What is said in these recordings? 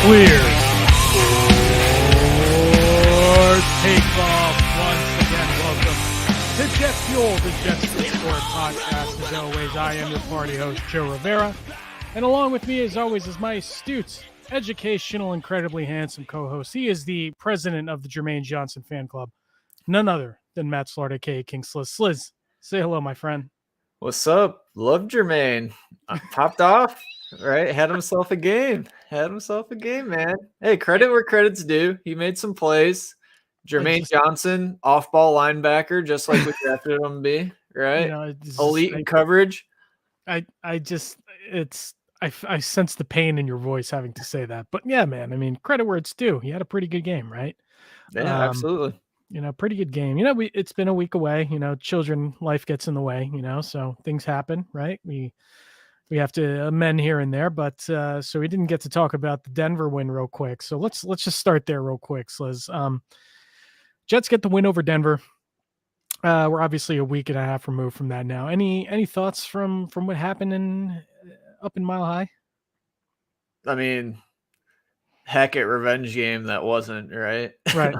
clear for takeoff. Once again, welcome to Jet Fuel, the Jets Sport podcast. As always, I am your party host, Joe Rivera. And along with me, as always, is my astute, educational, incredibly handsome co-host. He is the president of the Jermaine Johnson fan club, none other than Matt Slard, aka King Sliz. Sliz, say hello, my friend. What's up? Love Jermaine. Popped off, right? Had himself a game, man. Hey, credit where credit's due. He made some plays. Jermaine Johnson, off-ball linebacker, just like we drafted him to be, right? Elite in coverage. I sense the pain in your voice having to say that. But yeah, man, I mean, credit where it's due. He had a pretty good game, right? Yeah, absolutely. Pretty good game. It's been a week away, children, life gets in the way, so things happen, right? We have to amend here and there, but so we didn't get to talk about the Denver win real quick. So let's just start there real quick, Sliz. Jets get the win over Denver. We're obviously a week and a half removed from that now. Any thoughts from what happened up in Mile High? I mean, heck at revenge game that wasn't, right? Right.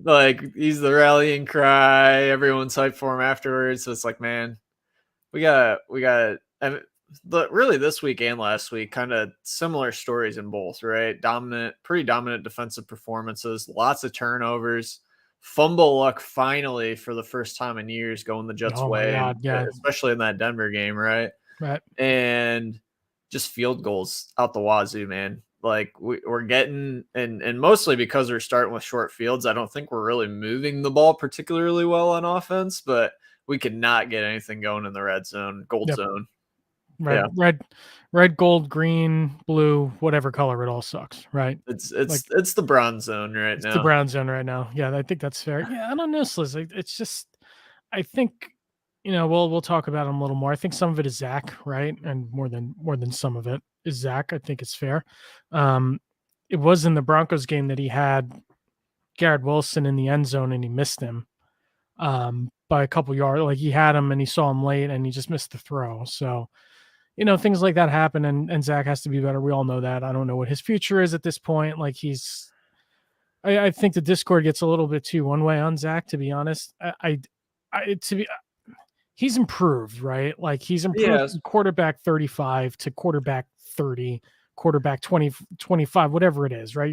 like he's the rallying cry. Everyone's hyped for him afterwards. So it's like, man, we got. But really, this week and last week, kind of similar stories in both, right? Pretty dominant defensive performances, lots of turnovers, fumble luck finally for the first time in years going the Jets' way, especially in that Denver game, right? Right. And just field goals out the wazoo, man. Like we're getting, and mostly because we're starting with short fields, I don't think we're really moving the ball particularly well on offense, but we could not get anything going in the red zone, gold zone. Red, gold, green, blue, whatever color, it all sucks, right? It's the bronze zone now. It's the brown zone right now. Yeah, I think that's fair. Yeah, I don't know, Sliz. It's just, I think, we'll talk about him a little more. I think some of it is Zach, right? And more than some of it is Zach. I think it's fair. It was in the Broncos game that he had Garrett Wilson in the end zone and he missed him by a couple yards. Like he had him and he saw him late and he just missed the throw. So, things like that happen and Zach has to be better. We all know that. I don't know what his future is at this point. Like I think the Discord gets a little bit too one way on Zach, to be honest. He's improved, right? Like he's improved from quarterback 35 to quarterback 30, quarterback 20, 25, whatever it is, right?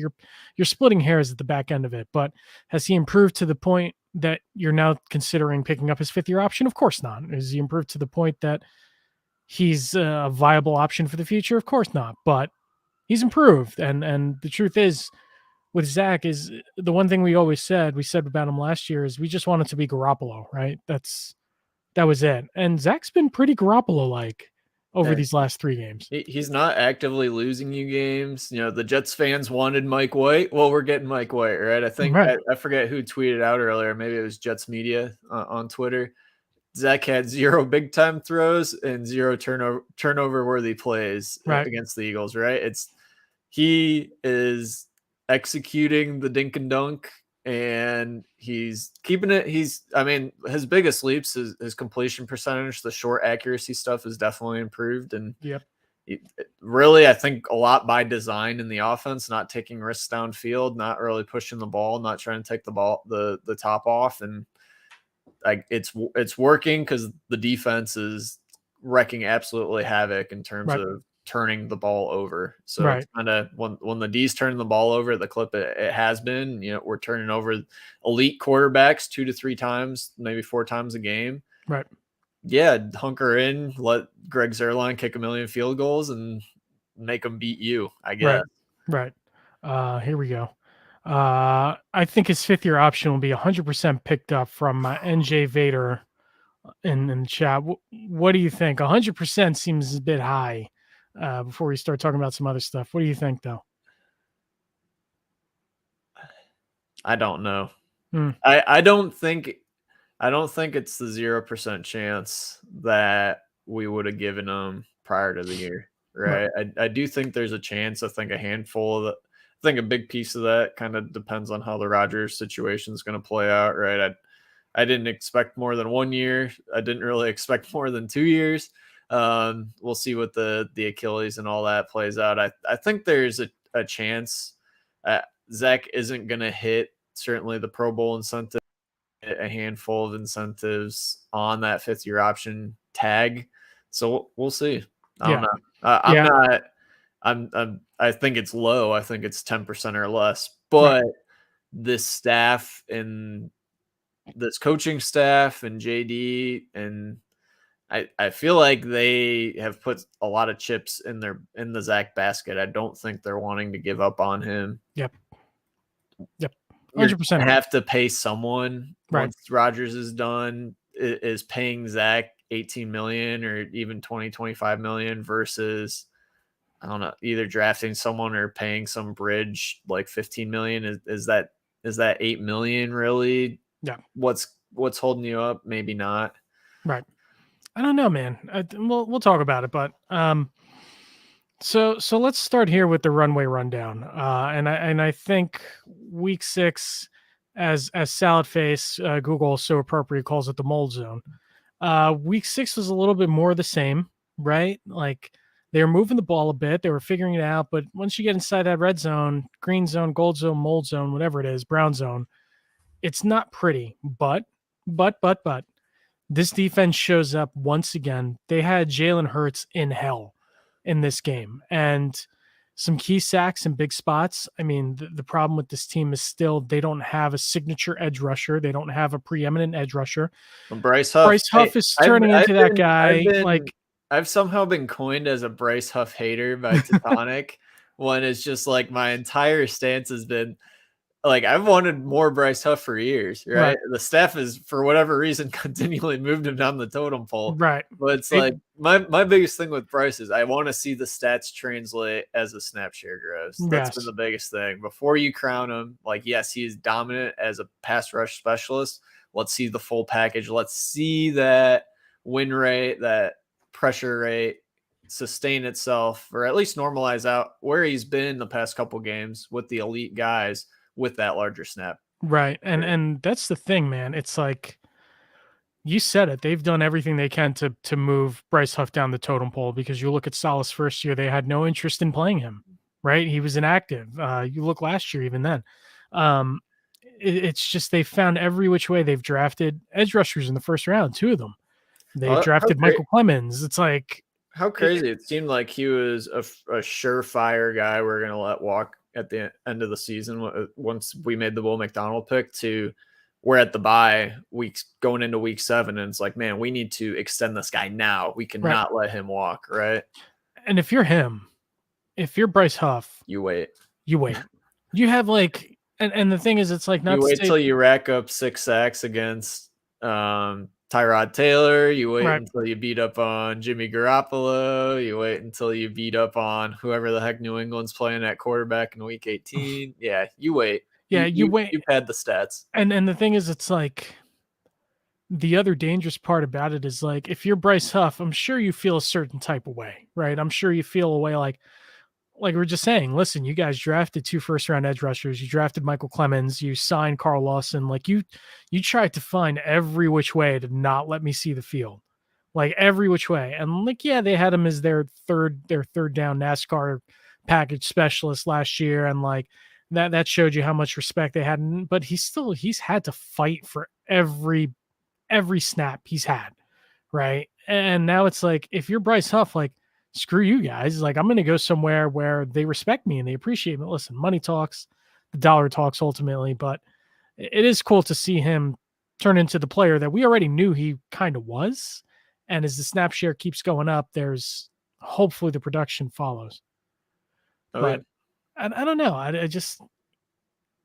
You're splitting hairs at the back end of it, but has he improved to the point that you're now considering picking up his fifth year option? Of course not. Has he improved to the point that he's a viable option for the future? Of course not, but he's improved. And the truth is with Zach is the one thing we said about him last year is we just wanted to be Garoppolo, right? That was it. And Zach's been pretty Garoppolo-like over these last 3 games. He's not actively losing you games. The Jets fans wanted Mike White. Well, we're getting Mike White, right? I think I forget who tweeted out earlier. Maybe it was Jets Media on Twitter. Zach had 0 big time throws and 0 turnover worthy plays against the Eagles, right? He is executing the dink and dunk and he's keeping it. His biggest leaps is his completion percentage. The short accuracy stuff is definitely improved. And really, I think a lot by design in the offense, not taking risks downfield, not really pushing the ball, not trying to take the ball, the top off. And it's working because the defense is wrecking absolutely havoc in terms of turning the ball over. So it's kind of when the D's turning the ball over at the clip it has been, we're turning over elite quarterbacks 2 to 3 times, maybe 4 times a game. Right. Yeah, hunker in, let Greg Zuerlein kick a million field goals and make them beat you, I guess. Right. Here we go. I think his 5th year option will be 100% picked up from NJ Vader in the chat. What do you think? 100% seems a bit high before we start talking about some other stuff. What do you think, though? I don't know. I don't think it's the 0% chance that we would have given him prior to the year, right? I do think there's a chance. I think a handful of I think a big piece of that kind of depends on how the Rodgers situation is going to play out, right? I didn't expect more than 1 year. I didn't really expect more than 2 years. We'll see what the Achilles and all that plays out. I think there's a chance. Zach isn't going to hit certainly the Pro Bowl incentive, a handful of incentives on that 5th-year option tag. So we'll see. I don't know. I think it's low. I think it's 10% or less, but this staff and this coaching staff and JD, and I feel like they have put a lot of chips in the Zach basket. I don't think they're wanting to give up on him. Yep. 100%. Have to pay someone once Rodgers is done. Is paying Zach $18 million or even $20-25 million versus, I don't know, either drafting someone or paying some bridge like $15 million. Is that $8 million really? Yeah. What's holding you up? Maybe not. Right. I don't know, man. We'll talk about it, but so let's start here with the runway rundown. And I think week 6, as Salad Face Google so appropriately calls it, the mold zone. Week 6 was a little bit more of the same, right? Like they were moving the ball a bit, they were figuring it out, but once you get inside that red zone, green zone, gold zone, mold zone, whatever it is, brown zone, it's not pretty. But this defense shows up once again. They had Jalen Hurts in hell in this game, and some key sacks and big spots. I mean, the problem with this team is still they don't have a signature edge rusher. They don't have a preeminent edge rusher. Bryce Huff is turning into that guy. I've somehow been coined as a Bryce Huff hater by Teutonic when it's just like my entire stance has been like, I've wanted more Bryce Huff for years, right? The staff is, for whatever reason, continually moved him down the totem pole. Right. But it's like my biggest thing with Bryce is I want to see the stats translate as the snap share grows. That's been the biggest thing. Before you crown him, like, yes, he is dominant as a pass rush specialist. Let's see the full package. Let's see that win rate, that pressure rate sustain itself, or at least normalize out where he's been the past couple games with the elite guys with that larger snap. Right. And that's the thing, man. It's like you said it. They've done everything they can to move Bryce Huff down the totem pole, because you look at Saleh's first year, they had no interest in playing him, right? He was inactive. You look last year, even then. It's just they found every which way. They've drafted edge rushers in the first round, 2 of them. They drafted Michael Clemens. It's like, how crazy. It seemed like he was a surefire guy we're going to let walk at the end of the season once we made the Will McDonald pick, to we're at the bye weeks going into week 7, and it's like, man, we need to extend this guy now. We cannot let him walk, right? And if you're him, if you're Bryce Huff, you wait. You have like, and the thing is, it's like, not you wait till you rack up 6 sacks against Tyrod Taylor. You wait until you beat up on Jimmy Garoppolo. You wait until you beat up on whoever the heck New England's playing at quarterback in week 18. Yeah, you wait. Yeah, you wait. You've had the stats. And the thing is, it's like, the other dangerous part about it is, like, if you're Bryce Huff, I'm sure you feel a certain type of way, right? I'm sure you feel a way like we're just saying, listen, you guys drafted 2 first-round edge rushers. You drafted Michael Clemens. You signed Carl Lawson. Like, you tried to find every which way to not let me see the field, like every which way. And like, yeah, they had him as their third down NASCAR package specialist last year, and like that showed you how much respect they had. But he's had to fight for every snap he's had, right? And now it's like, if you're Bryce Huff, like, screw you guys. Like, I'm going to go somewhere where they respect me and they appreciate me. Listen, money talks, the dollar talks ultimately, but it is cool to see him turn into the player that we already knew he kind of was. And as the snap share keeps going up, there's hopefully the production follows. But I don't know. I just,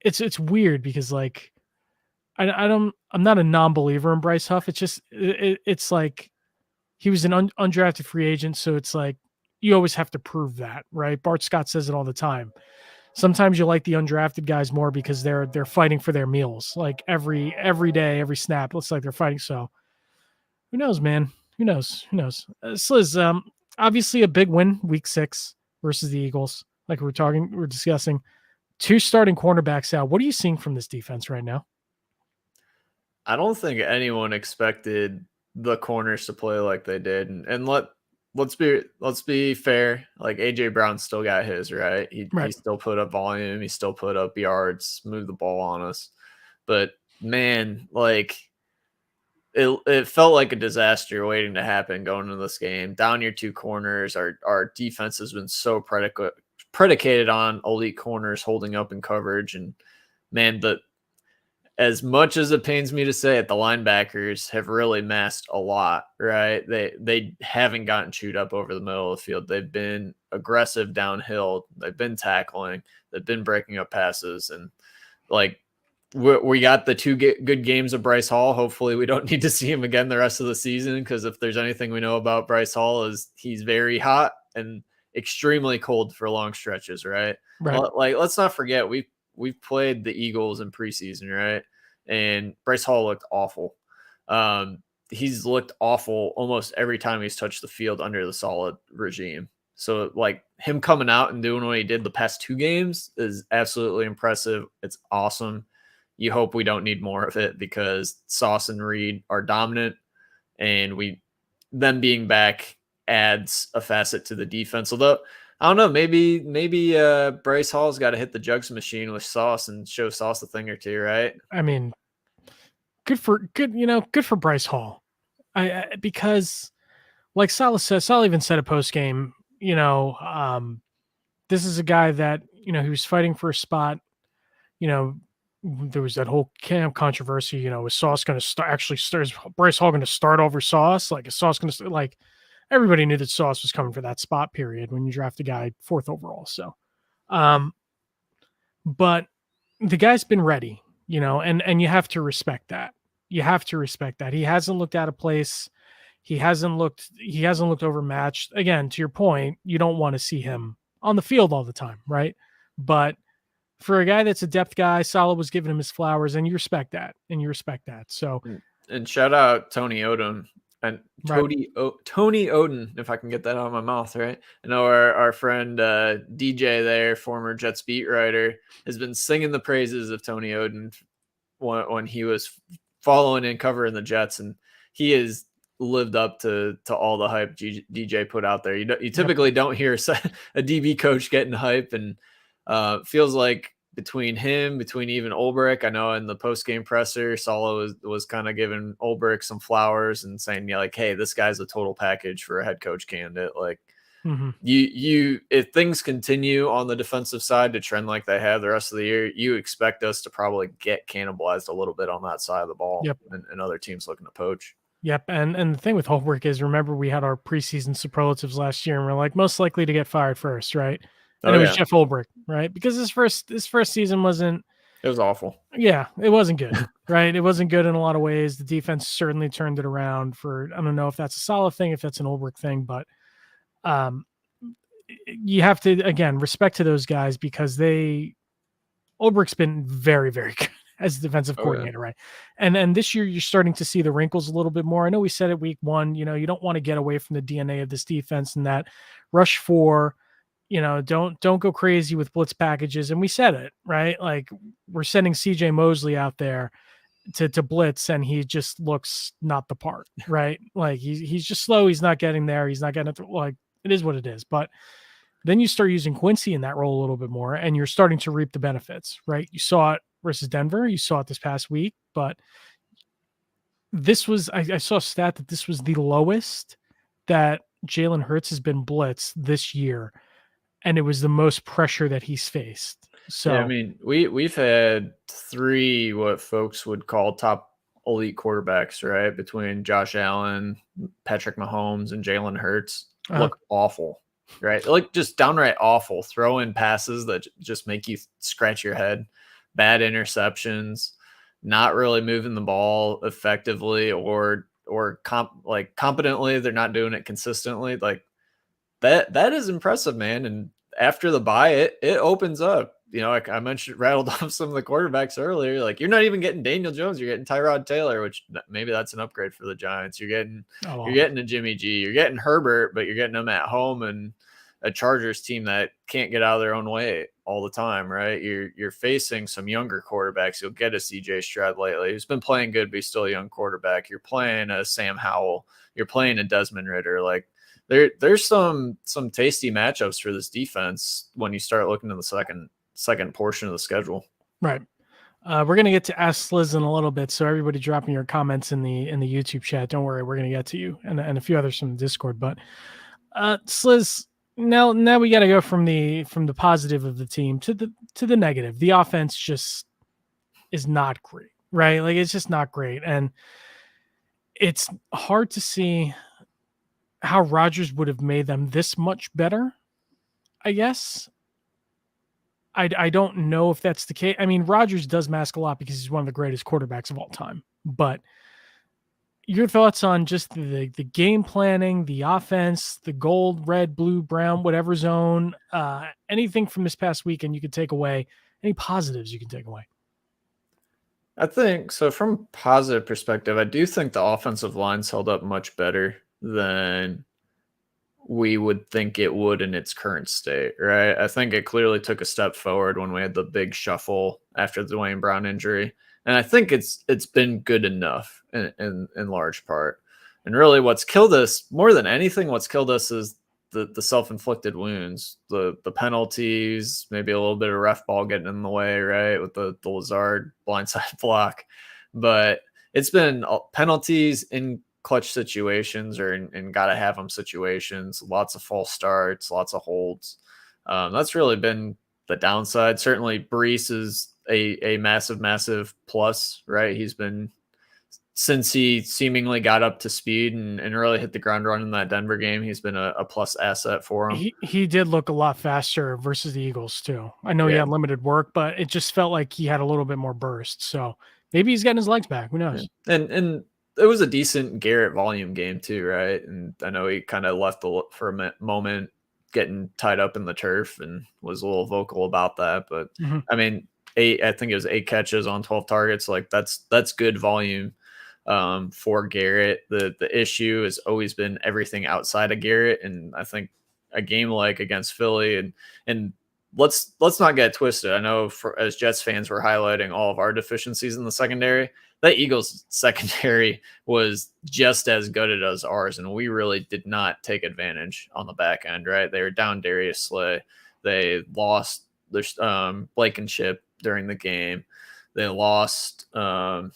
it's weird because, like, I'm not a non-believer in Bryce Huff. It's just, it's like, he was an undrafted free agent, so it's like you always have to prove that, right? Bart Scott says it all the time. Sometimes you like the undrafted guys more because they're fighting for their meals, like every day, every snap. Looks like they're fighting. So who knows, man? Who knows? Sliz, obviously a big win, week 6 versus the Eagles. Like we're discussing. 2 starting cornerbacks out. What are you seeing from this defense right now? I don't think anyone expected the corners to play like they did, and let's be fair. Like AJ Brown still got his, right? He still put up volume. He still put up yards, moved the ball on us. But man, like it felt like a disaster waiting to happen going into this game. Down your two corners. Our defense has been so predicated on elite corners holding up in coverage. And man, as much as it pains me to say it, the linebackers have really messed a lot, right? They haven't gotten chewed up over the middle of the field. They've been aggressive downhill. They've been tackling. They've been breaking up passes. And like, we got the two good games of Bryce Hall. Hopefully we don't need to see him again the rest of the season, because if there's anything we know about Bryce Hall is he's very hot and extremely cold for long stretches, right? Like, let's not forget, we've played the Eagles in preseason, right? And Bryce Hall looked awful. He's looked awful almost every time he's touched the field under the solid regime. So like him coming out and doing what he did the past two games is absolutely impressive. It's awesome. You hope we don't need more of it, because Sauce and Reed are dominant, and them being back adds a facet to the defense. Although I don't know, maybe Bryce Hall's got to hit the jugs machine with Sauce and show Sauce a thing or two, right? I mean, good for Bryce Hall. Because like Sal even said a post game, this is a guy that, he was fighting for a spot. There was that whole camp controversy, was Sauce going to is Bryce Hall going to start over Sauce? Like, is Sauce going to like, everybody knew that Sauce was coming for that spot period when you draft a guy 4th overall. So, but the guy's been ready, and you have to respect that. You have to respect that. He hasn't looked out of place. He hasn't looked overmatched. Again, to your point, you don't want to see him on the field all the time, right? But for a guy that's a depth guy, Saleh was giving him his flowers, and you respect that. So, and shout out Tony Odom and Tony Oden, if I can get that out of my mouth, right? I know our friend DJ there, former Jets beat writer, has been singing the praises of Tony Oden when he was following and covering the Jets, and he has lived up to all the hype DJ put out there. You typically don't hear a DB coach getting hype, and feels like between even Ulbrich, I know in the post-game presser, Saleh was kind of giving Ulbrich some flowers and saying, like, hey, this guy's a total package for a head coach candidate. Like, if things continue on the defensive side to trend like they have the rest of the year, you expect us to probably get cannibalized a little bit on that side of the ball. And other teams looking to poach. Yep. And the thing with Ulbrich is, remember, we had our preseason superlatives last year, and we're like, most likely to get fired first, right? And it was Jeff Ulbrich, right? Because his first season wasn't. It was awful. Yeah, it wasn't good, right? It wasn't good in a lot of ways. The defense certainly turned it around. I don't know if that's a Saleh thing, if that's an Ulbrich thing, but you have to, again, respect to those guys, because Ulbrich's been very, very good as a defensive coordinator, right? And this year you're starting to see the wrinkles a little bit more. I know we said it week 1, you don't want to get away from the DNA of this defense, and that rush 4. Don't go crazy with blitz packages. And we said it, right? Like, we're sending CJ Mosley out there to blitz, and he just looks not the part, right? Like, he's just slow. He's not getting there. He's not getting it. Like, it is what it is. But then you start using Quincy in that role a little bit more, and you're starting to reap the benefits, right? You saw it versus Denver. You saw it this past week, but this was, I saw a stat that this was the lowest that Jalen Hurts has been blitzed this year. And it was the most pressure that he's faced. So yeah, I mean, we've had 3 what folks would call top elite quarterbacks, right? Between Josh Allen, Patrick Mahomes, and Jalen Hurts. Look awful, right? Like, just downright awful. Throw in passes that just make you scratch your head. Bad interceptions. Not really moving the ball effectively or competently. They're not doing it consistently. Like, that is impressive, man. And after the bye, it opens up. Like I mentioned, rattled off some of the quarterbacks earlier. Like, you're not even getting Daniel Jones. You're getting Tyrod Taylor, which maybe that's an upgrade for the Giants. You're getting a Jimmy G. You're getting Herbert, but you're getting them at home and a Chargers team that can't get out of their own way all the time, right? You're facing some younger quarterbacks. You'll get a CJ Stroud lately, who's been playing good, but he's still a young quarterback. You're playing a Sam Howell. You're playing a Desmond Ridder. Like, there's some tasty matchups for this defense when you start looking at the second portion of the schedule. Right. We're gonna get to Ask Sliz in a little bit, so everybody dropping your comments in the YouTube chat. Don't worry, we're gonna get to you and a few others from the Discord. But Sliz, now we got to go from the positive of the team to the negative. The offense just is not great, right? Like it's just not great, and it's hard to see how Rodgers would have made them this much better, I guess. I don't know if that's the case. I mean, Rodgers does mask a lot because he's one of the greatest quarterbacks of all time. But your thoughts on just the game planning, the offense, the gold, red, blue, brown, whatever zone, anything from this past weekend you could take away, any positives you can take away? I think so. From a positive perspective, I do think the offensive line's held up much better than we would think it would in its current state, right? I think it clearly took a step forward when we had the big shuffle after the Duane Brown injury. And I think it's been good enough in large part. And really what's killed us more than anything, what's killed us is the self-inflicted wounds, the penalties, maybe a little bit of ref ball getting in the way, right? With the Lazard blindside block. But it's been penalties in clutch situations or in gotta have them situations, lots of false starts, lots of holds. That's really been the downside. Certainly Breece is a massive plus, right? He's been, since he seemingly got up to speed and really hit the ground running in that Denver game, he's been a plus asset for him. He did look a lot faster versus the Eagles too. I know he had limited work, but it just felt like he had a little bit more burst. So maybe he's getting his legs back. Who knows? Yeah. And it was a decent Garrett volume game too, right? And I know he kind of left for a moment getting tied up in the turf and was a little vocal about that. But I mean, I think it was 8 catches on 12 targets. Like that's good volume for Garrett. The issue has always been everything outside of Garrett. And I think a game like against Philly and let's not get twisted. I know as Jets fans, we're highlighting all of our deficiencies in the secondary. That Eagles secondary was just as good as ours, and we really did not take advantage on the back end, right? They were down Darius Slay. They lost their Blankenship during the game. They lost, I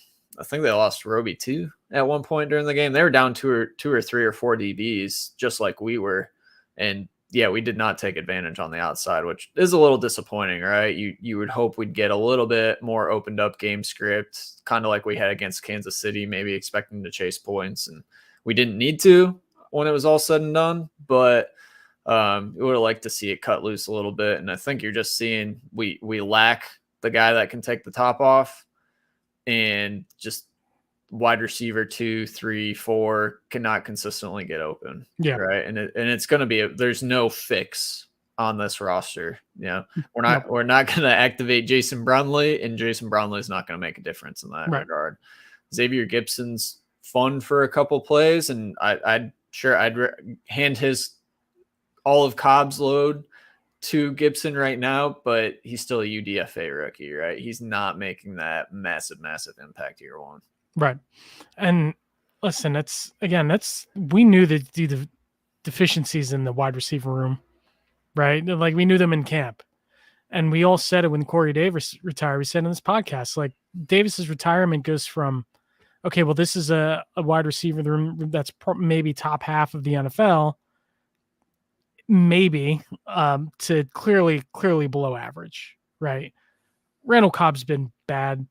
think they lost Roby too at one point during the game. They were down two or three or four DBs, just like we were. And yeah, we did not take advantage on the outside, which is a little disappointing, right? You would hope we'd get a little bit more opened up game script, kind of like we had against Kansas City, maybe expecting to chase points. And we didn't need to when it was all said and done, but we would have liked to see it cut loose a little bit. And I think you're just seeing we lack the guy that can take the top off, and just wide receiver 2, 3, 4 cannot consistently get open. Yeah. Right. And it's going to be, there's no fix on this roster. Yeah. We're not going to activate Jason Brownlee, and Jason Brownlee is not going to make a difference in that regard. Xavier Gipson's fun for a couple plays, and I'd hand all of Cobb's load to Gibson right now, but he's still a UDFA rookie, right? He's not making that massive impact year one. Right. And listen, we knew the deficiencies in the wide receiver room, right? Like we knew them in camp, and we all said it when Corey Davis retired. We said in this podcast, like Davis's retirement goes from, okay, well, this is a wide receiver room that's maybe top half of the NFL, maybe to clearly below average, right? Randall Cobb's been bad,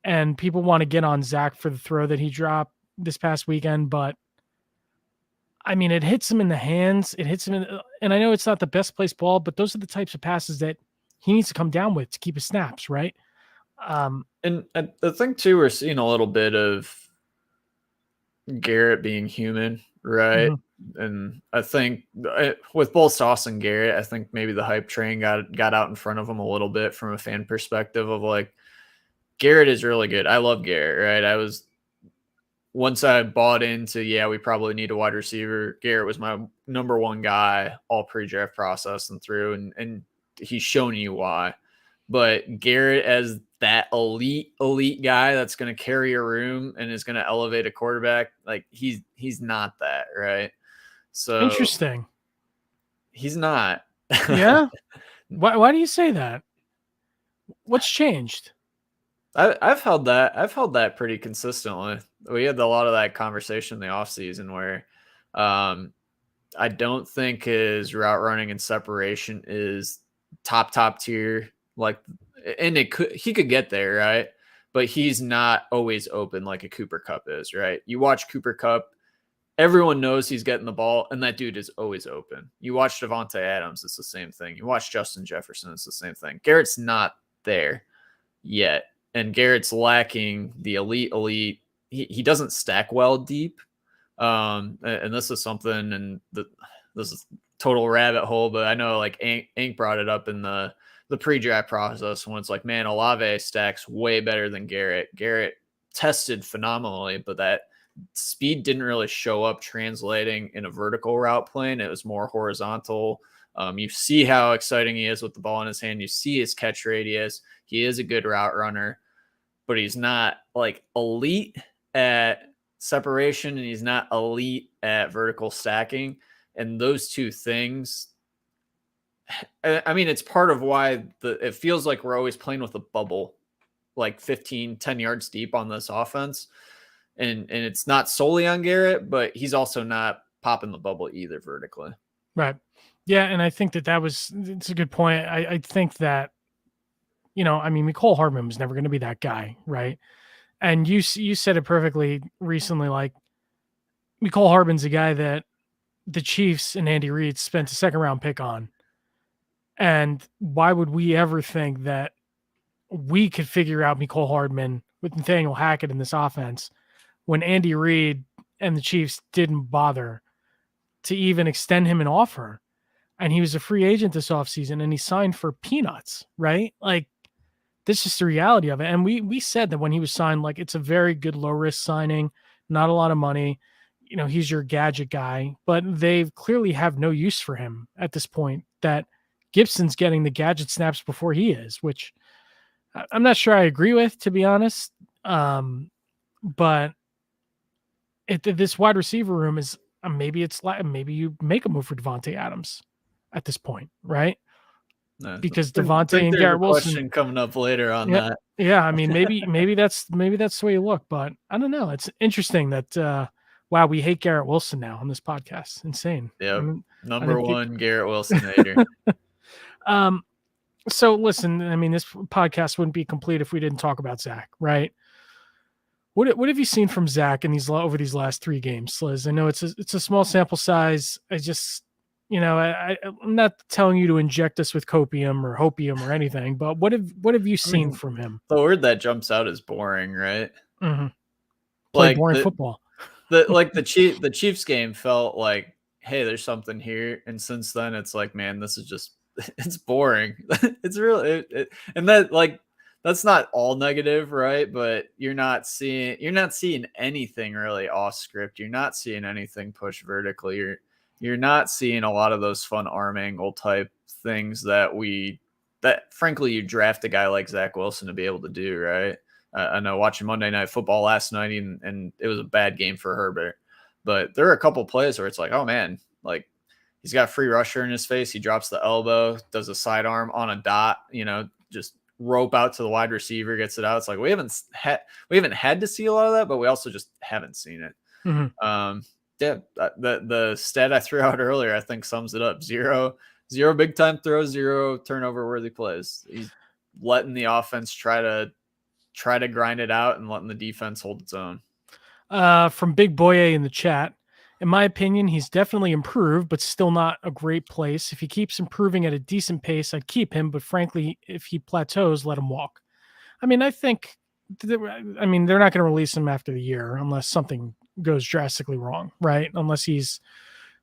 and people want to get on Zach for the throw that he dropped this past weekend, but I mean, it hits him in the hands. It hits him and I know it's not the best placed ball, but those are the types of passes that he needs to come down with to keep his snaps, right? And I think too, we're seeing a little bit of Garrett being human, right? Mm-hmm. And I think with both Sauce and Garrett, I think maybe the hype train got out in front of him a little bit from a fan perspective of like, Garrett is really good. I love Garrett, right? Once I bought into, we probably need a wide receiver, Garrett was my number one guy all pre-draft process and through, and he's shown you why. But Garrett as that elite guy that's going to carry a room and is going to elevate a quarterback, like he's not that, right? So interesting. He's not. Yeah. Why do you say that? What's changed? I've held that pretty consistently. We had a lot of that conversation in the offseason where I don't think his route running and separation is top tier. Like, and he could get there, right? But he's not always open like a Cooper Kupp is, right? You watch Cooper Kupp, everyone knows he's getting the ball, and that dude is always open. You watch Davante Adams, it's the same thing. You watch Justin Jefferson, it's the same thing. Garrett's not there yet, and Garrett's lacking the elite. He doesn't stack well deep. And this is something, and this is total rabbit hole, but I know like Ink brought it up in the pre-draft process when it's like, man, Olave stacks way better than Garrett. Garrett tested phenomenally, but that speed didn't really show up translating in a vertical route plane. It was more horizontal. You see how exciting he is with the ball in his hand. You see his catch radius. He is a good route runner, but he's not like elite at separation, and he's not elite at vertical stacking. And those two things, I mean, it's part of why it feels like we're always playing with a bubble, like 10 yards deep on this offense. And it's not solely on Garrett, but he's also not popping the bubble either vertically. Right. Yeah. And I think it's a good point. I think that, I mean, Mecole Hardman was never going to be that guy. Right. And you said it perfectly recently. Like, Mecole Hardman's a guy that the Chiefs and Andy Reid spent a second round pick on. And why would we ever think that we could figure out Mecole Hardman with Nathaniel Hackett in this offense when Andy Reid and the Chiefs didn't bother to even extend him an offer? And he was a free agent this offseason, and he signed for peanuts, right? Like, this is the reality of it. And we said that when he was signed, like, it's a very good low risk signing, not a lot of money. He's your gadget guy, but they clearly have no use for him at this point. That Gibson's getting the gadget snaps before he is, which I'm not sure I agree with, to be honest. But this wide receiver room is maybe you make a move for Davante Adams at this point, right? No, because Davante and Garrett Wilson coming up later on that. Yeah, I mean, maybe that's the way you look, but I don't know. It's interesting that wow, we hate Garrett Wilson now on this podcast. Insane. Yeah, number one Garrett Wilson hater. So listen, I mean, this podcast wouldn't be complete if we didn't talk about Zach, right? What have you seen from Zach in over these last 3 games, Liz? I know it's a small sample size. I just, I'm not telling you to inject us with copium or hopium or anything, but what have you seen from him? The word that jumps out is boring, right? Mm-hmm. Play boring football. The Chiefs game felt like, hey, there's something here, and since then it's like, man, this is just it's boring. It's really and that, like, that's not all negative, right? But you're not seeing anything really off script. You're not seeing anything pushed vertically. You're not seeing a lot of those fun arm angle type things that frankly you draft a guy like Zach Wilson to be able to do, right? I know watching Monday Night Football last night, and it was a bad game for Herbert, but there are a couple plays where it's like, oh man, like, he's got a free rusher in his face. He drops the elbow, does a sidearm on a dot, just rope out to the wide receiver, gets it out. It's like we haven't had to see a lot of that, but we also just haven't seen it. Mm-hmm. Yeah, the stat I threw out earlier, I think, sums it up. Zero big time throws, 0 turnover worthy plays. He's letting the offense try to grind it out and letting the defense hold its own. From Big Boye in the chat, in my opinion, he's definitely improved, but still not a great place. If he keeps improving at a decent pace, I'd keep him. But frankly, if he plateaus, let him walk. I mean, I think, they're not going to release him after the year unless something goes drastically wrong, right? Unless he's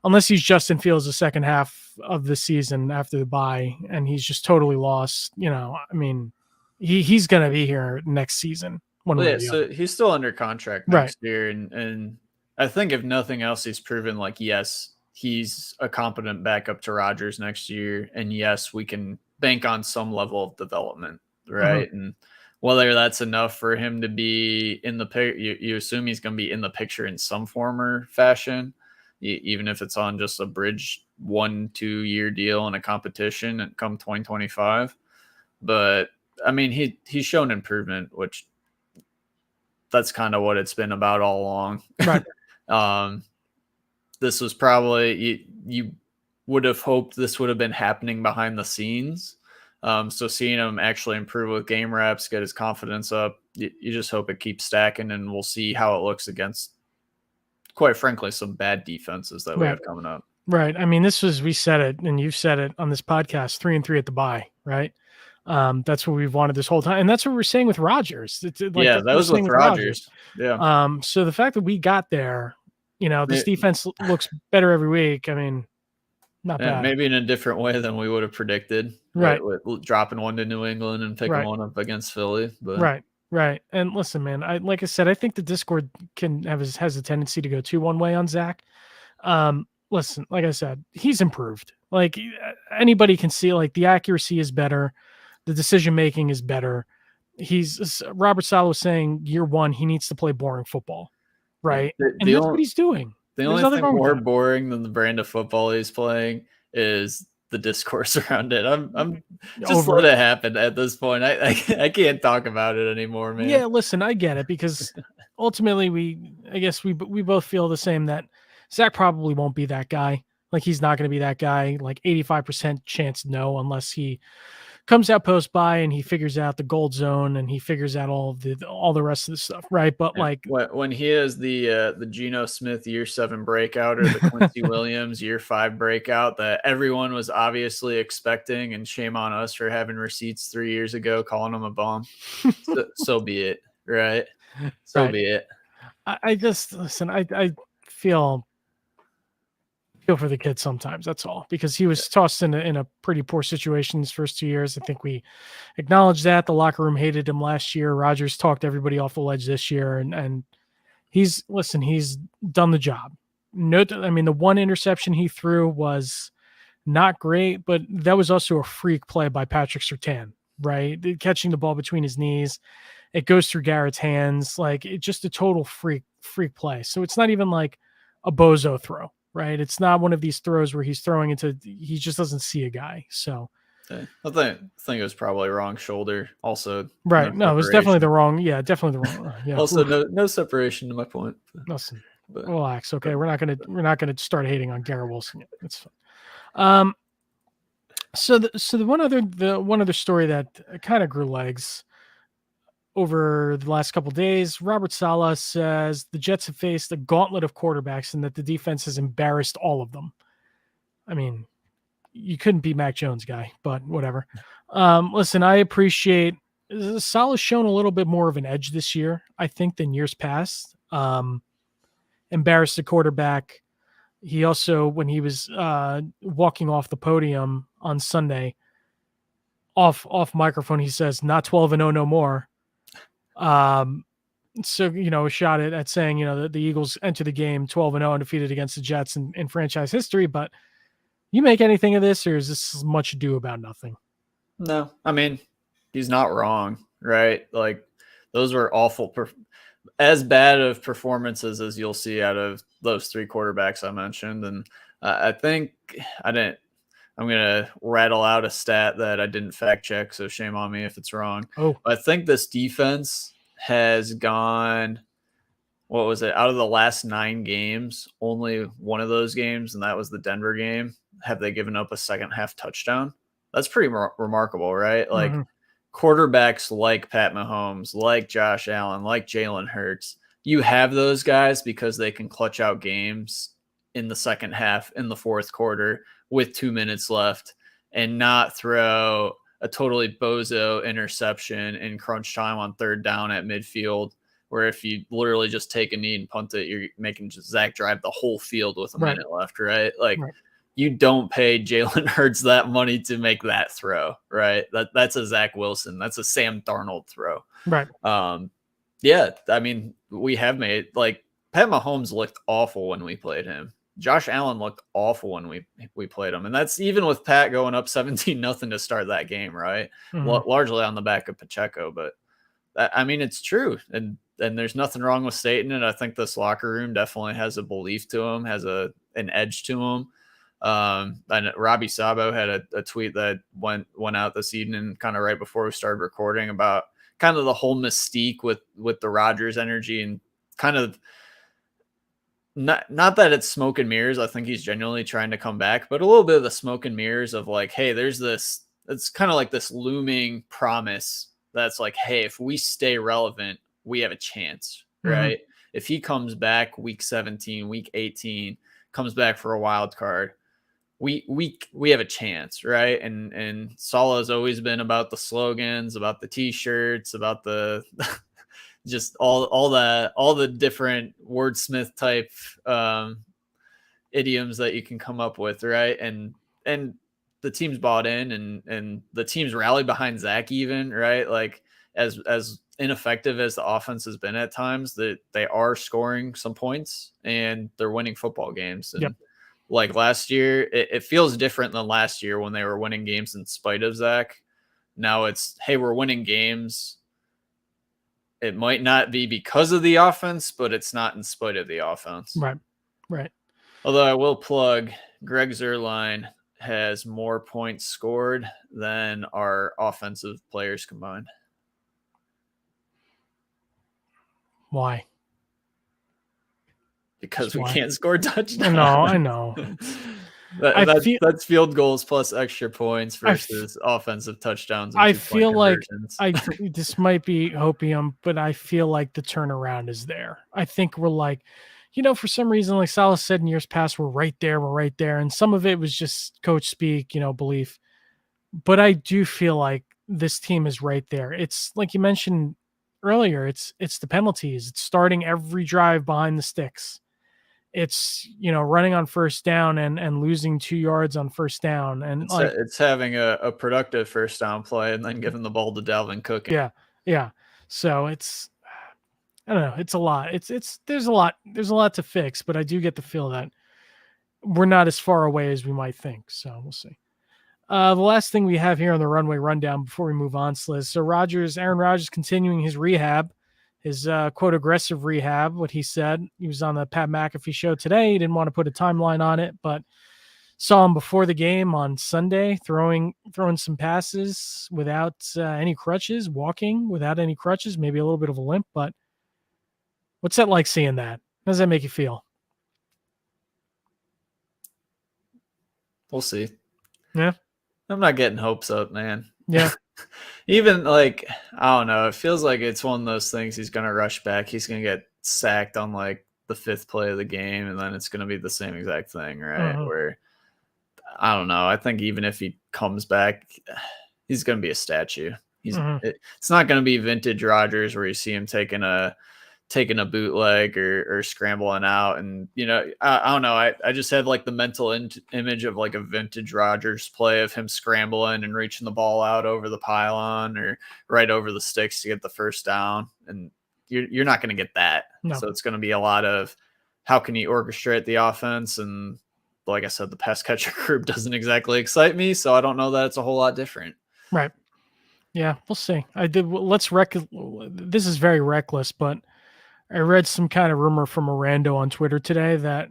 Justin Fields the second half of the season after the bye and he's just totally lost. I mean, he's going to be here next season. So he's still under contract next year, and I think if nothing else, he's proven, like, yes, he's a competent backup to Rodgers next year, and yes, we can bank on some level of development, right? Mm-hmm. And whether that's enough for him to be in the picture, you assume he's going to be in the picture in some form or fashion. even if it's on just a bridge 1-2 year deal in a competition and come 2025. But I mean, he's shown improvement, which that's kind of what it's been about all along. Right. This was probably you would have hoped this would have been happening behind the scenes. So seeing him actually improve with game reps, get his confidence up, you just hope it keeps stacking, and we'll see how it looks against, quite frankly, some bad defenses that we have coming up. Right. I mean, we said it, and you've said it on this podcast, 3-3 at the bye, right? That's what we've wanted this whole time. And that's what we're saying with Rodgers. That was with Rodgers. Yeah. So the fact that we got there, this defense looks better every week. I mean, not bad. Maybe in a different way than we would have predicted. Right. With dropping one to New England and picking one up against Philly. But. Right. And listen, man, like I said, I think the Discord has a tendency to go one way on Zach. Listen, like I said, he's improved. Like anybody can see, like the accuracy is better. The decision making is better. Robert Saleh was saying year one, he needs to play boring football. Right. And that's what he's doing. The only thing more boring than the brand of football he's playing is the discourse around it. I'm just let it happen at this point. I can't talk about it anymore, man. Yeah, listen, I get it, because ultimately I guess we both feel the same, that Zach probably won't be that guy. Like he's not going to be that guy. Like 85% chance no, unless he comes out post by and he figures out the gold zone and he figures out all the rest of the stuff, right? But like when he is the Geno Smith year 7 breakout or the Quincy Williams year 5 breakout that everyone was obviously expecting, and shame on us for having receipts 3 years ago calling him a bum. so be it, right? So be it. I just listen. I feel for the kid sometimes, that's all, because he was tossed in a pretty poor situation his first 2 years. I think we acknowledged that. The locker room hated him last year. Rodgers talked everybody off the ledge this year, and he's done the job. I mean, the one interception he threw was not great, but that was also a freak play by Patrick Surtain, right? Catching the ball between his knees, it goes through Garrett's hands, like it's just a total freak play. So it's not even like a bozo throw. Right. It's not one of these throws where he's throwing he just doesn't see a guy. So I think it was probably wrong shoulder. Also, right. No, it was definitely the wrong. Yeah, definitely the wrong. Yeah. Also, no separation to my point. Listen, relax. Okay. We're not gonna start hating on Garrett Wilson yet. It's fine. So the one other story that kind of grew legs over the last couple of days, Robert Saleh says the Jets have faced a gauntlet of quarterbacks and that the defense has embarrassed all of them. I mean, you couldn't be Mac Jones, guy, but whatever. Listen, I appreciate Saleh's shown a little bit more of an edge this year, I think, than years past. Embarrassed the quarterback. He also, when he was walking off the podium on Sunday, off microphone, he says, "Not 12-0 no more." So, a shot at saying, that the Eagles enter the game 12-0 undefeated against the Jets in franchise history. But you make anything of this, or is this much ado about nothing? No, I mean, he's not wrong, right? Like those were awful, as bad of performances as you'll see out of those 3 quarterbacks I mentioned. And I think I'm going to rattle out a stat that I didn't fact check, so shame on me if it's wrong. I think this defense has gone, what was it, out of the last 9 games, only one of those games, and that was the Denver game, have they given up a second half touchdown. That's pretty remarkable, right? Like quarterbacks like Pat Mahomes, like Josh Allen, like Jalen Hurts, you have those guys because they can clutch out games in the second half, in the fourth quarter, with 2 minutes left, and not throw a totally bozo interception in crunch time on 3rd down at midfield, where if you literally just take a knee and punt it, you're making Zach drive the whole field with a minute left, right? Like you don't pay Jalen Hurts that money to make that throw, right? That's a Zach Wilson. That's a Sam Darnold throw. Right. Yeah, I mean, we have made, like, Pat Mahomes looked awful when we played him. Josh Allen looked awful when we played him. And that's even with Pat going up 17-0 to start that game, right? Largely on the back of Pacheco. But, I mean, it's true. And there's nothing wrong with stating it. I think this locker room definitely has a belief to him, has a an edge to them. And Robbie Sabo had a tweet that went out this evening, kind of right before we started recording, about kind of the whole mystique with the Rodgers energy, and kind of not that it's smoke and mirrors. I think he's genuinely trying to come back, but a little bit of the smoke and mirrors of like, hey, there's this, it's kind of like this looming promise that's like, hey, if we stay relevant, we have a chance, right? Mm-hmm. If he comes back week 17, week 18, comes back for a wild card, we have a chance, right? And Saleh has always been about the slogans, about the t-shirts, about the just all the different wordsmith type idioms that you can come up with, right? And the team's bought in, and the team's rallied behind Zach, even, right? Like as ineffective as the offense has been at times, that they are scoring some points and they're winning football games. And yep. Like last year, it feels different than last year when they were winning games in spite of Zach. Now it's, hey, we're winning games. It might not be because of the offense, but it's not in spite of the offense. Right. Although I will plug, Greg Zuerlein has more points scored than our offensive players combined. Why? Because we can't score touchdowns. I know. That's field goals plus extra points versus offensive touchdowns. I feel like this might be hopium, but I feel like the turnaround is there. I think we're like, for some reason, like Saleh said in years past, we're right there. And some of it was just coach speak, belief. But I do feel like this team is right there. It's like you mentioned earlier, it's the penalties. It's starting every drive behind the sticks. It's, running on first down and losing 2 yards on first down. And it's having a productive first down play and then giving the ball to Dalvin Cook. Yeah. So it's, I don't know. It's a lot. There's a lot to fix, but I do get the feel that we're not as far away as we might think. So we'll see. The last thing we have here on the runway rundown before we move on, Sliz. So Aaron Rodgers continuing his rehab. His quote aggressive rehab, what he said. He was on the Pat McAfee show today. He didn't want to put a timeline on it, but saw him before the game on Sunday throwing some passes without any crutches, walking without any crutches, maybe a little bit of a limp. But what's that like, seeing that? How does that make you feel? We'll see. Yeah. I'm not getting hopes up, man. Yeah. Even like, I don't know, it feels like it's one of those things. He's going to rush back. He's going to get sacked on like the 5th play of the game, and then it's going to be the same exact thing, right? Uh-huh. Where, I don't know. I think even if he comes back, he's going to be a statue. It's not going to be vintage Rodgers where you see him taking a bootleg or scrambling out. And, I don't know. I just had like the mental image of like a vintage Rodgers play of him scrambling and reaching the ball out over the pylon or right over the sticks to get the first down. And you're not going to get that. No. So it's going to be a lot of how can you orchestrate the offense? And like I said, the pass catcher group doesn't exactly excite me. So I don't know that it's a whole lot different. Right. Yeah, we'll see. This is very reckless, but I read some kind of rumor from a rando on Twitter today that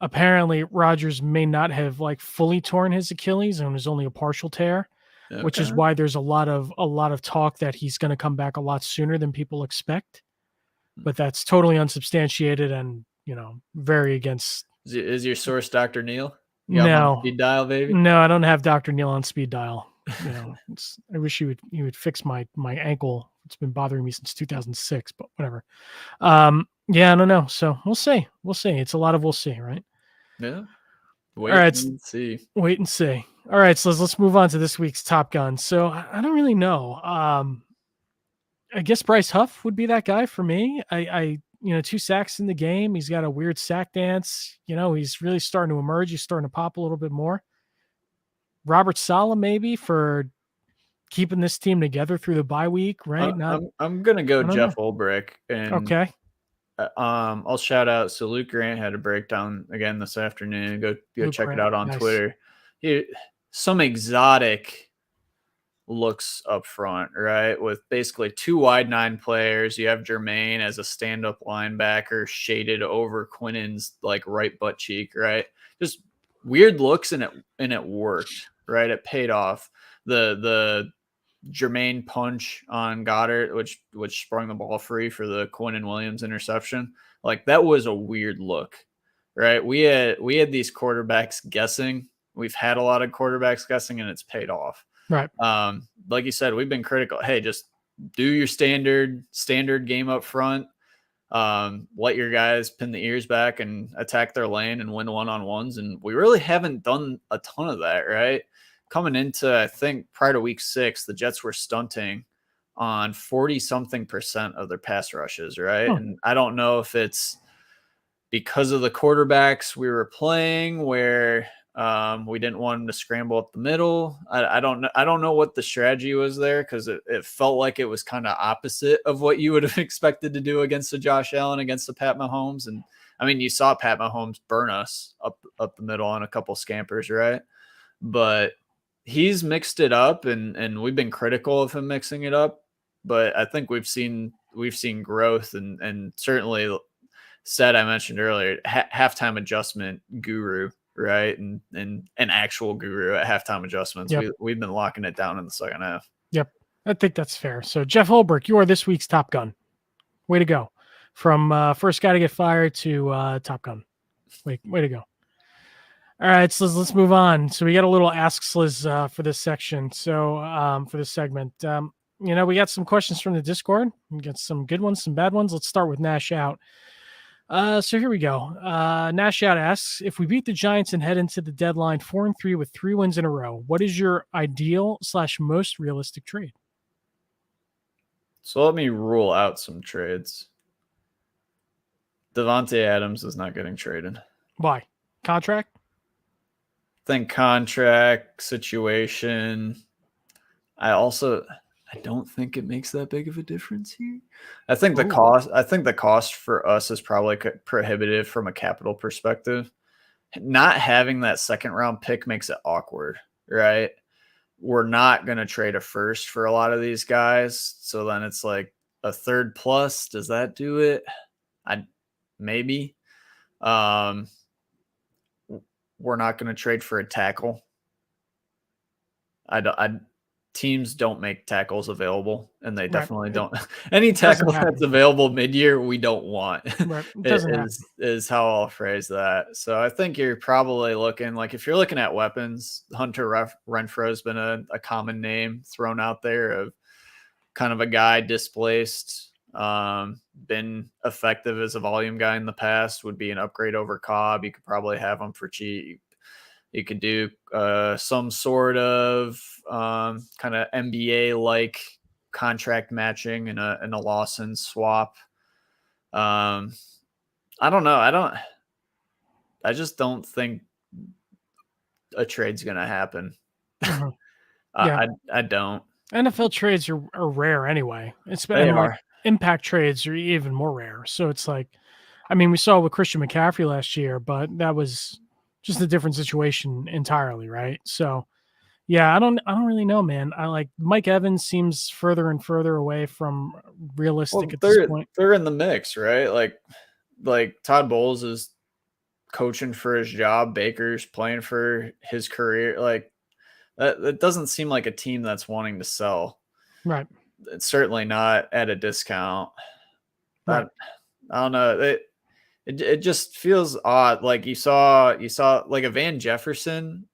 apparently Rodgers may not have like fully torn his Achilles and it was only a partial tear, which is why there's a lot of talk that he's going to come back a lot sooner than people expect. But that's totally unsubstantiated and, very against. Is your source Dr. Neil? No. Speed dial, baby? No, I don't have Dr. Neil on speed dial. I wish he would fix my ankle. It's been bothering me since 2006, but whatever. Yeah, I don't know. So we'll see. It's a lot of we'll see, right? Yeah. Wait and see. All right, so let's move on to this week's Top Gun. So I don't really know. I guess Bryce Huff would be that guy for me. I 2 sacks in the game. He's got a weird sack dance. He's really starting to emerge. He's starting to pop a little bit more. Robert Saleh maybe for keeping this team together through the bye week, right? I'm gonna go Jeff Ulbrich, and okay. I'll shout out. So Luke Grant had a breakdown again this afternoon. Go check it out on Twitter. Some exotic looks up front, right? With basically 2 wide 9 players. You have Jermaine as a stand-up linebacker shaded over Quinnen's like right butt cheek, right? Just weird looks, and it worked, right? It paid off. The Jermaine punch on Goddard, which sprung the ball free for the Quinnen Williams interception. Like that was a weird look, right? We had these quarterbacks guessing. We've had a lot of quarterbacks guessing, and it's paid off. Right. Like you said, we've been critical. Hey, just do your standard game up front. Let your guys pin the ears back and attack their lane and win one-on-ones. And we really haven't done a ton of that, right? Coming into, I think, prior to week 6, the Jets were stunting on 40-something% of their pass rushes, right? And I don't know if it's because of the quarterbacks we were playing where we didn't want them to scramble up the middle. I don't know what the strategy was there, because it felt like it was kind of opposite of what you would have expected to do against a Josh Allen, against the Pat Mahomes. And I mean, you saw Pat Mahomes burn us up the middle on a couple scampers, right? But he's mixed it up, and we've been critical of him mixing it up. But I think we've seen growth, and certainly said, I mentioned earlier, halftime adjustment guru, right? And an actual guru at halftime adjustments. Yep. We've been locking it down in the second half. Yep. I think that's fair. So Jeff Holbrook, you are this week's Top Gun. Way to go. From first guy to get fired to Top Gun. Way to go. All right, so let's move on. So we got a little Ask Sliz for this section. So for this segment, we got some questions from the Discord. We got some good ones, some bad ones. Let's start with Nash Out. So here we go. Nash Out asks, if we beat the Giants and head into the deadline 4-3 with 3 wins in a row, what is your ideal / most realistic trade? So let me rule out some trades. Davante Adams is not getting traded. Why? Contract? Think contract situation. I don't think it makes that big of a difference here. I think the cost for us is probably prohibitive from a capital perspective. Not having that second round pick makes it awkward, right? We're not going to trade a first for a lot of these guys. So then it's like a third plus. Does that do it? Maybe. We're not going to trade for a tackle. Teams don't make tackles available, and they definitely don't. Any tackle that's available mid-year, we don't want. Right. Is how I'll phrase that. So I think you're probably looking, like, if you're looking at weapons, Hunter Renfrow has been a common name thrown out there of kind of a guy displaced, been effective as a volume guy in the past, would be an upgrade over Cobb. You could probably have him for cheap. You could do some sort of kind of NBA-like contract matching in a Lawson swap. I don't know. I just don't think a trade's going to happen. Mm-hmm. Yeah. I don't. NFL trades are rare anyway. Impact trades are even more rare. So it's like, I mean, we saw with Christian McCaffrey last year, but that was just a different situation entirely, right? So, yeah, I don't really know, man. I like Mike Evans seems further and further away from realistic at this point. They're in the mix, right? Like Todd Bowles is coaching for his job. Baker's playing for his career. Like that doesn't seem like a team that's wanting to sell. Right. It's certainly not at a discount. Right. I don't know. It just feels odd. Like you saw like a Van Jefferson,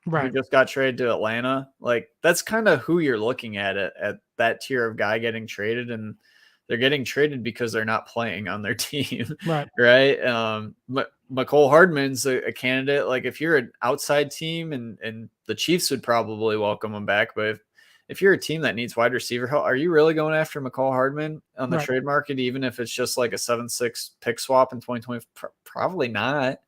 right, who just got traded to Atlanta. Like that's kind of who you're looking at that tier of guy getting traded, and they're getting traded because they're not playing on their team. Right. Right. McCole Hardman's a candidate. Like if you're an outside team, and the Chiefs would probably welcome him back, but if you're a team that needs wide receiver help, are you really going after McCall Hardman on the trade market, even if it's just like a 7-6 pick swap in 2020? Probably not,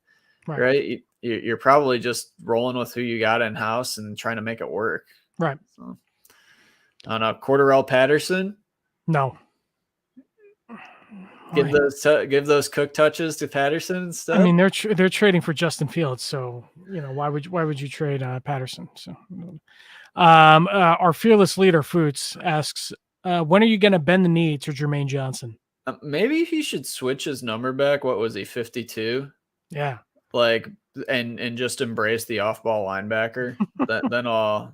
right? You're probably just rolling with who you got in-house and trying to make it work. Right. So, I don't know. Cordarrelle Patterson? No. Give those Cook touches to Patterson instead. I mean, they're trading for Justin Fields, so why would you trade Patterson? So, our fearless leader Foots asks, when are you going to bend the knee to Jermaine Johnson? Maybe he should switch his number back. What was he, 52? Yeah, like and just embrace the off-ball linebacker. then I'll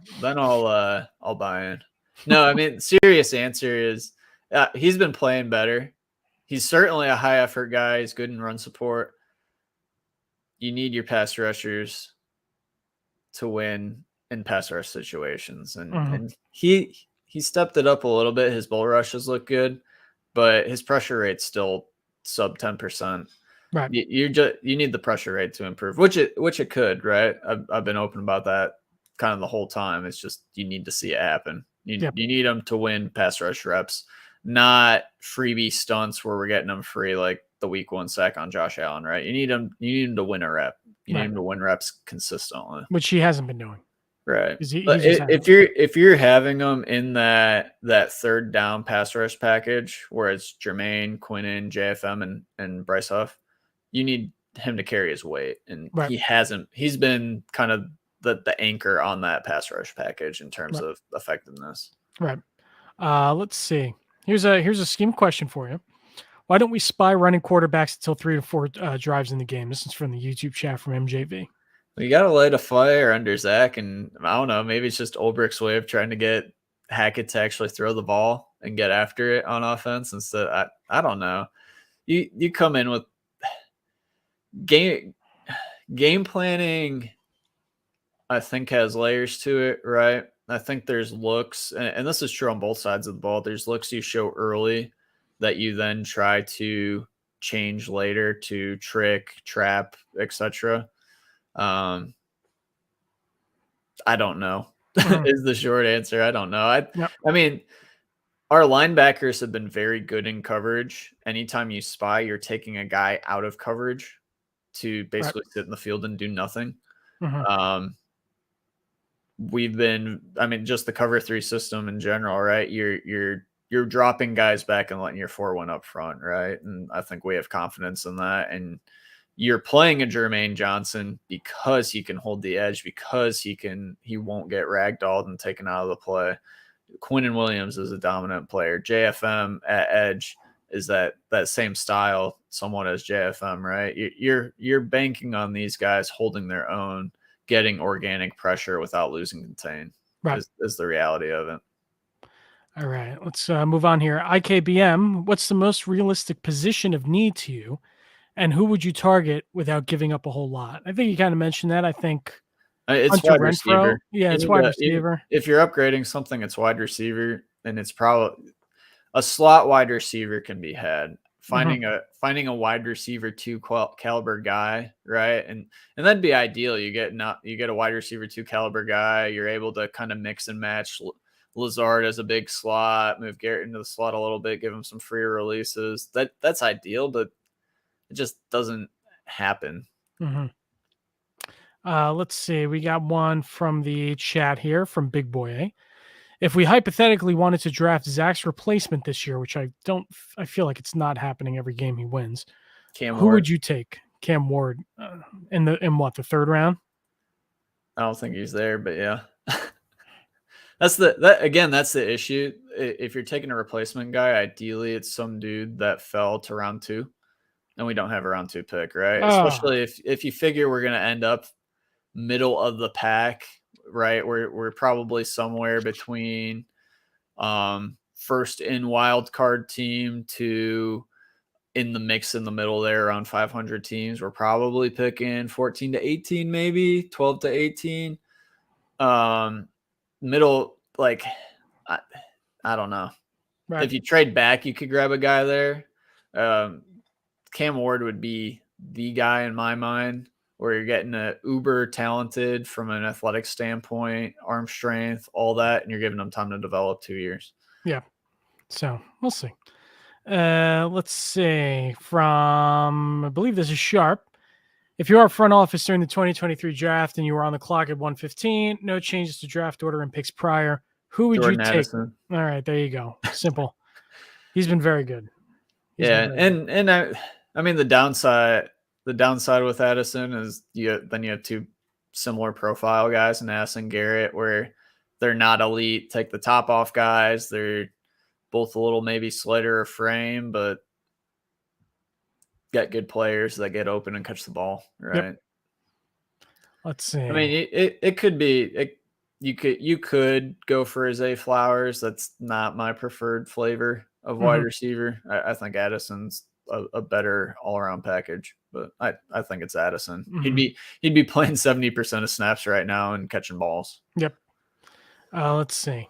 buy in. No, I mean, serious answer is he's been playing better. He's certainly a high effort guy. He's good in run support. You need your pass rushers to win in pass rush situations, and he stepped it up a little bit. His bull rushes look good, but his pressure rate's still sub 10%. Right. You need the pressure rate to improve, which it could, right? I've been open about that kind of the whole time. It's just you need to see it happen. You need them to win pass rush reps, not freebie stunts where we're getting them free like the week 1 sack on Josh Allen, right? You need them to win a rep. You need him to win reps consistently, which he hasn't been doing. Right. If you're having them in that third down pass rush package where it's Jermaine, Quinnen, JFM, and Bryce Huff, you need him to carry his weight, and he hasn't. He's been kind of the anchor on that pass rush package in terms of effectiveness. Right. Let's see. Here's a scheme question for you. Why don't we spy running quarterbacks until 3 to 4 drives in the game? This is from the YouTube chat from MJV. You got to light a fire under Zach, and I don't know, maybe it's just Ulbricht's way of trying to get Hackett to actually throw the ball and get after it on offense instead. I don't know. You come in with game planning, I think, has layers to it, right? I think there's looks, and this is true on both sides of the ball. There's looks you show early that you then try to change later to trick, trap, etc. I don't know is the short answer. I don't know. I mean, our linebackers have been very good in coverage. Anytime you spy, you're taking a guy out of coverage to basically sit in the field and do nothing. We've been, I mean, just the cover 3 system in general, right? You're dropping guys back and letting your 4-1 up front, right? And I think we have confidence in that. And you're playing a Jermaine Johnson because he can hold the edge, because he won't get ragdolled and taken out of the play. Quinnen Williams is a dominant player. JFM at edge is that same style, somewhat as JFM, right? You're banking on these guys holding their own, getting organic pressure without losing contain. Right. Is the reality of it. All right, let's move on here. IKBM, what's the most realistic position of need to you, and who would you target without giving up a whole lot? I think you kind of mentioned that. I think it's wide receiver. Yeah, it's wide receiver. If you're upgrading something, it's wide receiver, and it's probably a slot wide receiver can be had. Finding a wide receiver 2 caliber guy, right? And that'd be ideal. You get a wide receiver 2 caliber guy. You're able to kind of mix and match Lazard as a big slot, move Garrett into the slot a little bit, give him some freer releases. That's ideal, but it just doesn't happen. Let's see. We got one from the chat here from Big Boy A. If we hypothetically wanted to draft Zach's replacement this year, which I feel like it's not happening every game he wins. Who would you take? Cam Ward in the 3rd round? I don't think he's there, but yeah. That's the issue. If you're taking a replacement guy, ideally it's some dude that fell to round 2, and we don't have a round 2 pick, right? Especially if you figure we're going to end up middle of the pack, right? We're probably somewhere between first in wild card team to in the mix in the middle there around 500 teams. We're probably picking 14 to 18, maybe 12 to 18. Middle, like, I don't know. Right. If you trade back, you could grab a guy there. Cam Ward would be the guy in my mind, where you're getting a uber talented from an athletic standpoint, arm strength, all that, and you're giving them time to develop 2 years. Yeah. So we'll see. Let's see. From, I believe this is Sharp. If you are front office during the 2023 draft and you were on the clock at 1:15, no changes to draft order and picks prior, who would Jordan you take? Addison. All right, there you go. Simple. He's been very good. Yeah, and I mean the downside with Addison is you have two similar profile guys in Addison Garrett where they're not elite, take the top off guys. They're both a little maybe slighter of frame, but got good players that get open and catch the ball, right? Yep. Let's see. I mean, it could be you could go for a Zay Flowers. That's not my preferred flavor of wide receiver. I think Addison's a better all around package, but I think it's Addison. He'd be playing 70% of snaps right now and catching balls. Yep. Let's see.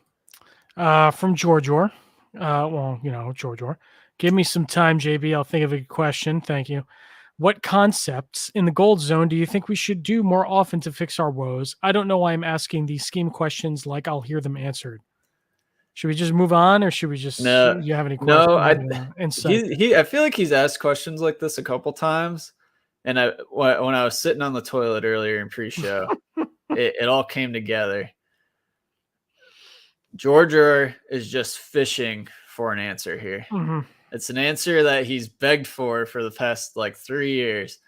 From George Orr. George Orr. Give me some time, JB. I'll think of a question. Thank you. What concepts in the gold zone do you think we should do more often to fix our woes? I don't know why I'm asking these scheme questions like I'll hear them answered. Should we just move on, or should we just? No, you have any questions? No, I feel like he's asked questions like this a couple times, and when I was sitting on the toilet earlier in pre-show, it all came together. George Orr is just fishing for an answer here. It's an answer that he's begged for the past 3 years.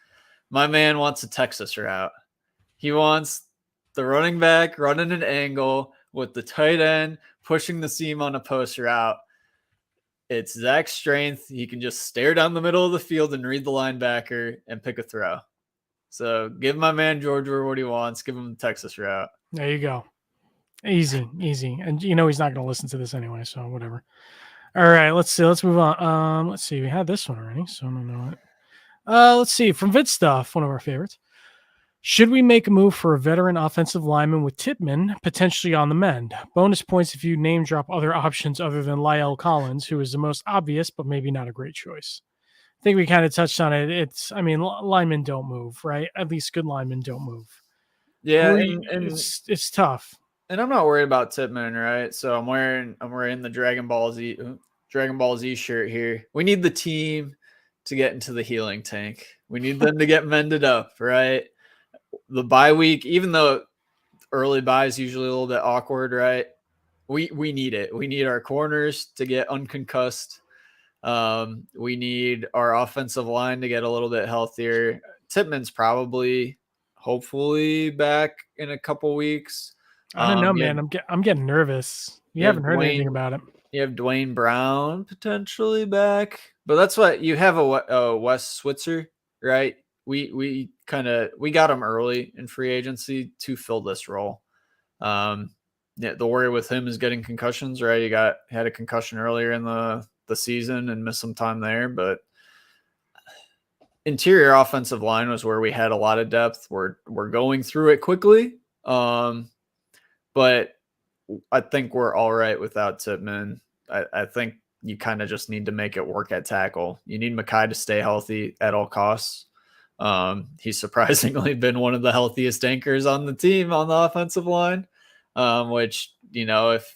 My man wants a Texas route. He wants the running back running an angle with the tight end pushing the seam on a post route. It's Zach's strength. He can just stare down the middle of the field and read the linebacker and pick a throw. So give my man George Orr what he wants. Give him the Texas route. There you go. Easy. And he's not going to listen to this anyway, so whatever. All right, let's see. Let's move on. Let's see. We had this one already, so I don't know it. Let's see. From Vid Stuff, one of our favorites. Should we make a move for a veteran offensive lineman with Tippmann potentially on the mend? Bonus points if you name drop other options other than La'el Collins, who is the most obvious, but maybe not a great choice. I think we kind of touched on it. Linemen don't move, right? At least good linemen don't move. Yeah, it's tough. And I'm not worried about Tippmann, right? So I'm wearing the Dragon Ball Z shirt here. We need the team to get into the healing tank. We need them to get mended up, right? The bye week, even though early bye is usually a little bit awkward, right? We need it. We need our corners to get unconcussed. We need our offensive line to get a little bit healthier. Tippmann's hopefully back in a couple weeks. I don't know, man. I'm getting nervous. You haven't heard anything about it. You have Dwayne Brown potentially back, but that's what you have a Wes Switzer, right? We got him early in free agency to fill this role. The worry with him is getting concussions, right? He had a concussion earlier in the season and missed some time there, but interior offensive line was where we had a lot of depth. We're going through it quickly. But I think we're all right without Tippmann. I think you kind of just need to make it work at tackle. You need Mekhi to stay healthy at all costs. He's surprisingly been one of the healthiest anchors on the team on the offensive line, which, if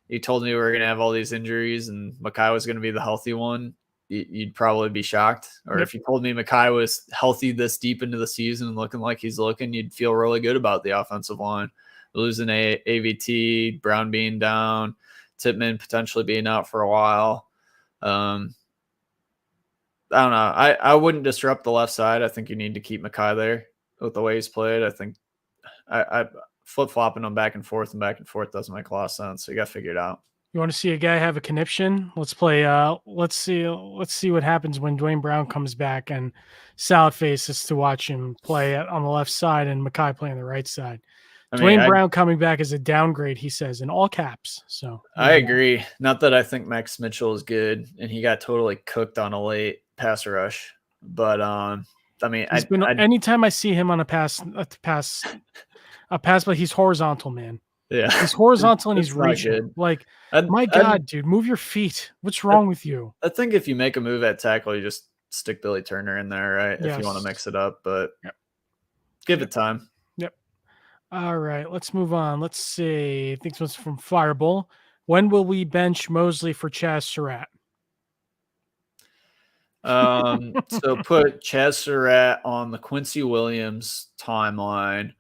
you told me we were going to have all these injuries and Mekhi was going to be the healthy one, you'd probably be shocked. Or if you told me Mekhi was healthy this deep into the season and looking like he's looking, you'd feel really good about the offensive line. Losing AVT, Brown being down, Tippmann potentially being out for a while. I don't know. I wouldn't disrupt the left side. I think you need to keep Mekhi there with the way he's played. I think I flip-flopping them back and forth doesn't make a lot of sense. So you got to figure it out. You want to see a guy have a conniption? Let's play. Let's see what happens when Dwayne Brown comes back and Salad Face is to watch him play on the left side and Mekhi play on the right side. Dwayne Brown coming back is a downgrade, he says, in all caps. So I agree. Not that I think Max Mitchell is good, and he got totally cooked on a late pass rush. But anytime I see him on a pass, but he's horizontal, man. Yeah, he's horizontal and he's reaching. God, dude, move your feet. What's wrong with you? I think if you make a move at tackle, you just stick Billy Turner in there, right? Yes. If you want to mix it up, but give it time. All right, let's move on. Let's see. I think this one's from Fireball. When will we bench Mosley for Chaz Surratt? So put Chaz Surratt on the Quincy Williams timeline.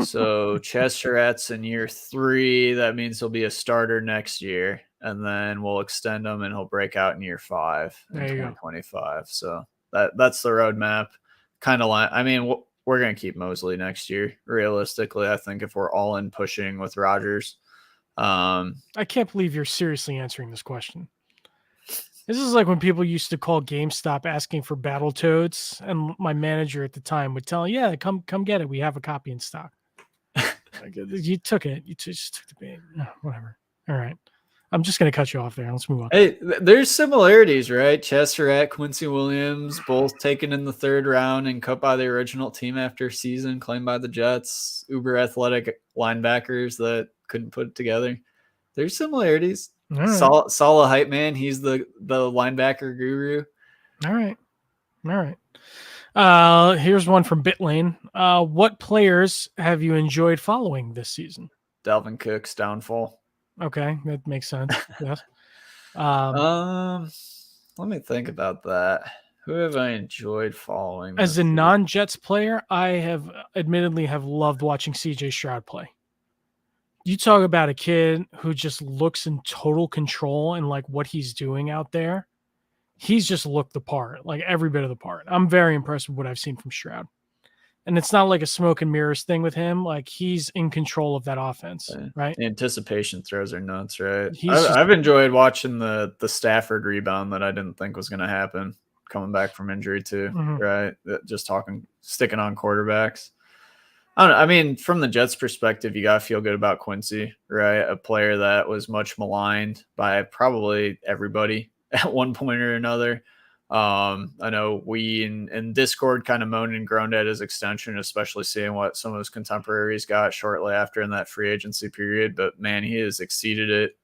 So Chaz Surratt's in year 3. That means he'll be a starter next year. and then we'll extend him, and he'll break out in year 5 in 2025. So that's the roadmap. Kind of like, I mean, we're going to keep Mosley next year. Realistically, I think if we're all in pushing with Rodgers. I can't believe you're seriously answering this question. This is like when people used to call GameStop asking for Battletoads, and my manager at the time would tell, "Yeah, come get it. We have a copy in stock." You took it. You just took the bait. Whatever. All right. I'm just going to cut you off there. Let's move on. Hey, there's similarities, right? Chesterette, Quincy Williams, both taken in the 3rd round and cut by the original team after season, claimed by the Jets. Uber athletic linebackers that couldn't put it together. There's similarities. Right. Salah hype man. He's the linebacker guru. All right. Here's one from Bitlane. What players have you enjoyed following this season? Dalvin Cook's downfall. Okay, that makes sense. Yes. Let me think about that. Who have I enjoyed following? As a non-Jets player, I have admittedly loved watching CJ Stroud play. You talk about a kid who just looks in total control and like what he's doing out there. He's just looked the part, like every bit of the part. I'm very impressed with what I've seen from Stroud. And it's not like a smoke and mirrors thing with him. Like he's in control of that offense, right? The anticipation throws are nuts, right? I've enjoyed watching the Stafford rebound that I didn't think was going to happen, coming back from injury too, right? Just sticking on quarterbacks. I don't know. I mean, from the Jets' perspective, you got to feel good about Quincy, right? A player that was much maligned by probably everybody at one point or another. I know we in Discord kind of moaned and groaned at his extension, especially seeing what some of his contemporaries got shortly after in that free agency period. But man, he has exceeded it.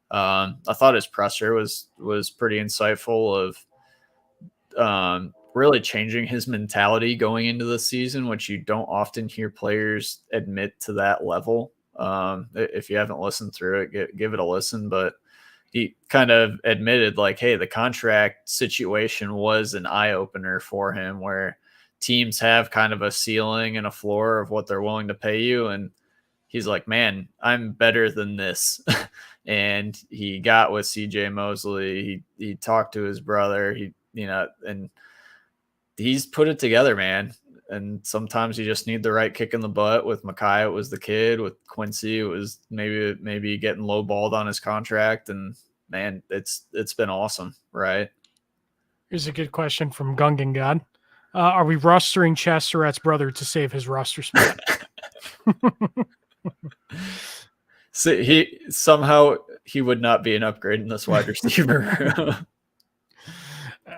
I thought his presser was pretty insightful of really changing his mentality going into the season, which you don't often hear players admit to that level. If you haven't listened through it, give it a listen. But he kind of admitted like, hey, the contract situation was an eye opener for him, where teams have kind of a ceiling and a floor of what they're willing to pay you. And he's like, man, I'm better than this. And he got with CJ Mosley. He talked to his brother, and he's put it together, man. And sometimes you just need the right kick in the butt. With Mekhi, it was the kid. With Quincy, it was maybe getting lowballed on his contract. And man, it's been awesome, right? Here's a good question from Gungan God. Are we rostering Chesteret's brother to save his roster spot? So he would not be an upgrade in this wide receiver.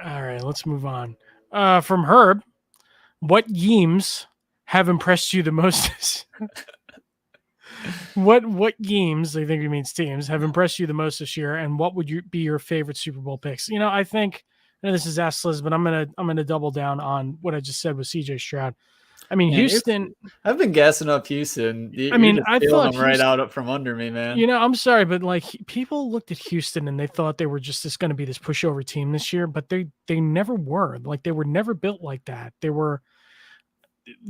All right, let's move on. From Herb, what games have impressed you the most? What games, I think he means teams, have impressed you the most this year, and what would be your favorite Super Bowl picks? I think this is asked Liz, but I'm gonna double down on what I just said with CJ Stroud. I mean, Houston. I've been gassing up Houston. I thought them right out from under me, man. I'm sorry, but like people looked at Houston and they thought they were just going to be this pushover team this year, but they never were. Like they were never built like that.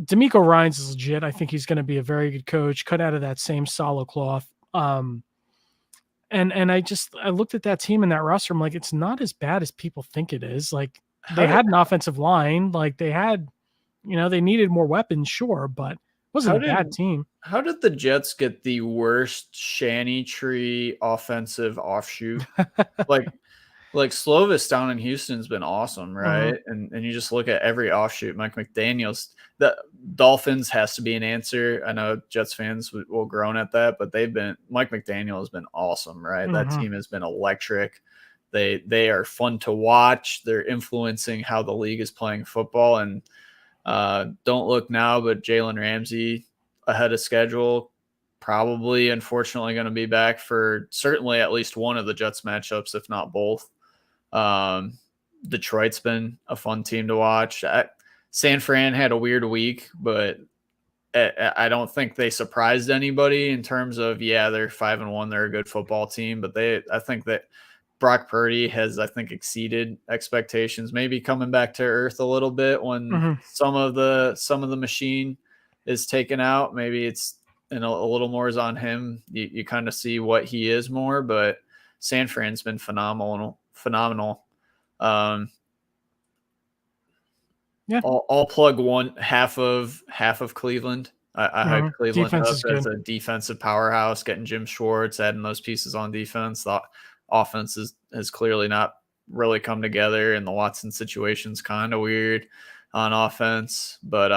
D'Amico Ryans is legit. I think he's going to be a very good coach, cut out of that same solid cloth. And I looked at that team and that roster. I'm like, it's not as bad as people think it is. Like they had an offensive line, like they had. They needed more weapons, sure, but it wasn't a bad team. How did the Jets get the worst Shanny Tree offensive offshoot? like Slovis down in Houston's been awesome, right? And you just look at every offshoot. Mike McDaniels, the Dolphins has to be an answer. I know Jets fans will groan at that, but Mike McDaniel has been awesome, right? That team has been electric. They are fun to watch. They're influencing how the league is playing football. And don't look now, but Jalen Ramsey ahead of schedule, probably unfortunately going to be back for certainly at least one of the Jets matchups, if not both. Detroit's been a fun team to watch. San Fran had a weird week, but I don't think they surprised anybody in terms of, they're 5-1. They're a good football team, but I think that Brock Purdy has, I think, exceeded expectations, maybe coming back to earth a little bit when some of the machine is taken out. Maybe it's a little more is on him. You kind of see what he is more, but San Fran's been phenomenal. Yeah. I'll plug half of Cleveland. I hype Cleveland Defense up is as good. a defensive powerhouse, getting Jim Schwartz, adding those pieces on defense. The offense has clearly not really come together, and the Watson situation's kind of weird on offense, but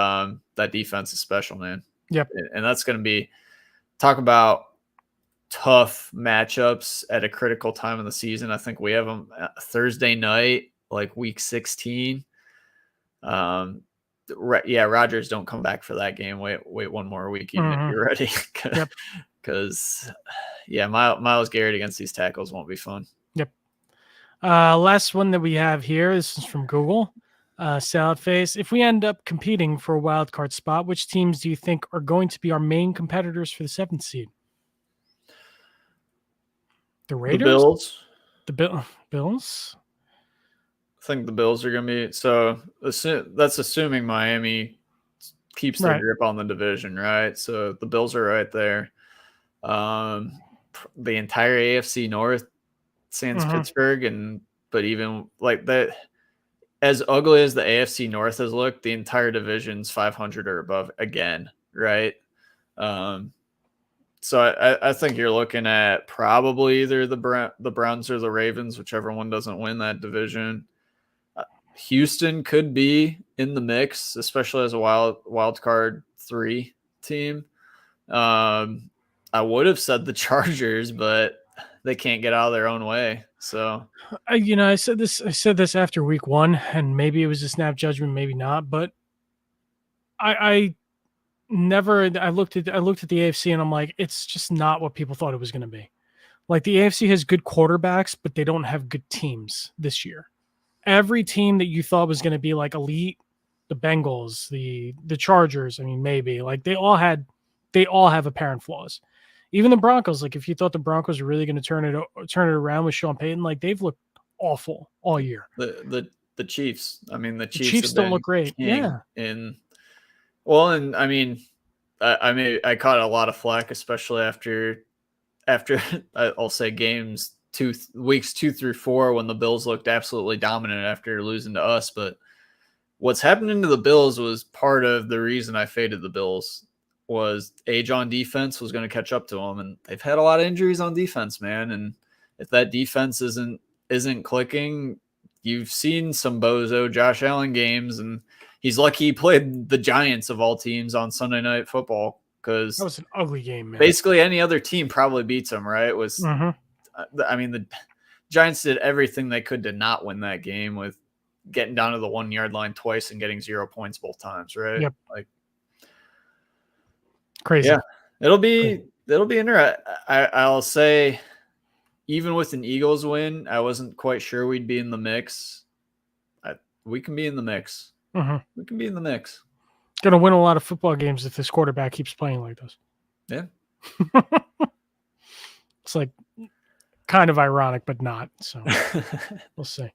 that defense is special, man. Yep. And that's going to be, talk about tough matchups at a critical time of the season. I think we have them Thursday night, like week 16. Yeah, Rodgers, don't come back for that game. Wait one more week, even if you're ready. Because yeah, Myles Garrett against these tackles won't be fun. Yep. Last one that we have here, this is from Google. Salad Face. If we end up competing for a wild card spot, which teams do you think are going to be our main competitors for the 7th seed? The Raiders? The Bills. The Bills? I think the Bills are going to be, so that's assuming Miami keeps their grip on the division, right? So the Bills are right there. The entire AFC North, sans Pittsburgh, but even like that, as ugly as the AFC North has looked, the entire division's 500 or above again, right? So I think you're looking at probably either the Browns or the Ravens, whichever one doesn't win that division. Houston could be in the mix, especially as a wild card 3 team. I would have said the Chargers, but they can't get out of their own way. So, I said this after week 1, and maybe it was a snap judgment, maybe not, but I looked at the AFC and I'm like, it's just not what people thought it was going to be. Like, the AFC has good quarterbacks, but they don't have good teams this year. Every team that you thought was going to be like elite, the Bengals, the Chargers, I mean, maybe, like, they all have apparent flaws. Even the Broncos, like, if you thought the Broncos were really going to turn it around with Sean Payton, like, they've looked awful all year. The Chiefs, I mean, the Chiefs don't look great. Yeah. I mean, I caught a lot of flack, especially after I'll say games weeks 2 through 4, when the Bills looked absolutely dominant after losing to us. But what's happening to the Bills was part of the reason I faded the Bills. Was age on defense was going to catch up to them, and they've had a lot of injuries on defense, man. And if that defense isn't clicking, you've seen some bozo Josh Allen games, and he's lucky he played the Giants of all teams on Sunday Night Football, because that was an ugly game, man. Basically, any other team probably beats him, right? I mean, the Giants did everything they could to not win that game, with getting down to the 1 yard line twice and getting 0 points both times, right? Yep. Like, crazy. Yeah, it'll be interesting. I'll say, even with an Eagles win, I wasn't quite sure we'd be in the mix. We can be in the mix. We can be in the mix. Gonna win a lot of football games if this quarterback keeps playing like this. Yeah. It's like kind of ironic, but not. So we'll see.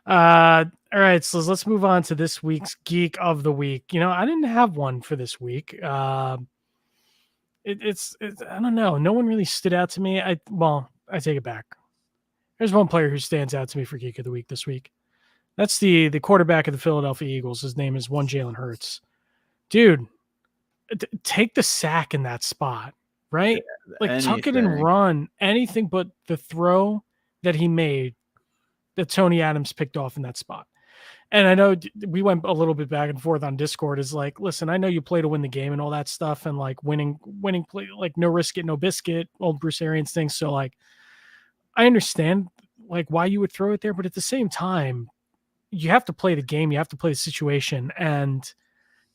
All right, so let's move on to this week's Geek of the Week. I didn't have one for this week. It's I don't know. No one really stood out to me. I take it back. There's one player who stands out to me for Geek of the Week this week. That's the quarterback of the Philadelphia Eagles. His name is Jalen Hurts. Dude, take the sack in that spot, right? Like, tuck it and run. Anything but the throw that he made that Tony Adams picked off in that spot. And I know we went a little bit back and forth on Discord. Is like, listen, I know you play to win the game and all that stuff, and like winning play, like no risk it, no biscuit, old Bruce Arians thing. So like, I understand like why you would throw it there, but at the same time, you have to play the game, you have to play the situation, and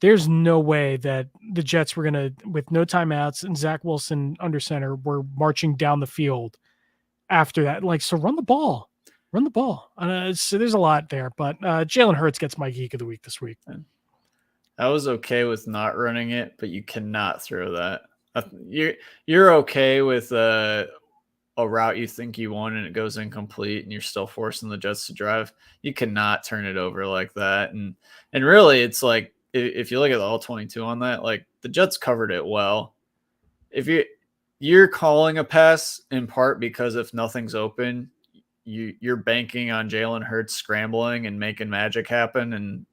there's no way that the Jets were gonna, with no timeouts and Zach Wilson under center, were marching down the field after that. Like, so run the ball. So there's a lot there, but Jalen Hurts gets my Geek of the Week this week. I was okay with not running it, but you cannot throw that. You're okay with a route you think you won and it goes incomplete and you're still forcing the Jets to drive. You cannot turn it over like that. And really, it's like, if you look at the all 22 on that, like, the Jets covered it well. If you're calling a pass in part because if nothing's open, you're banking on Jalen Hurts scrambling and making magic happen. And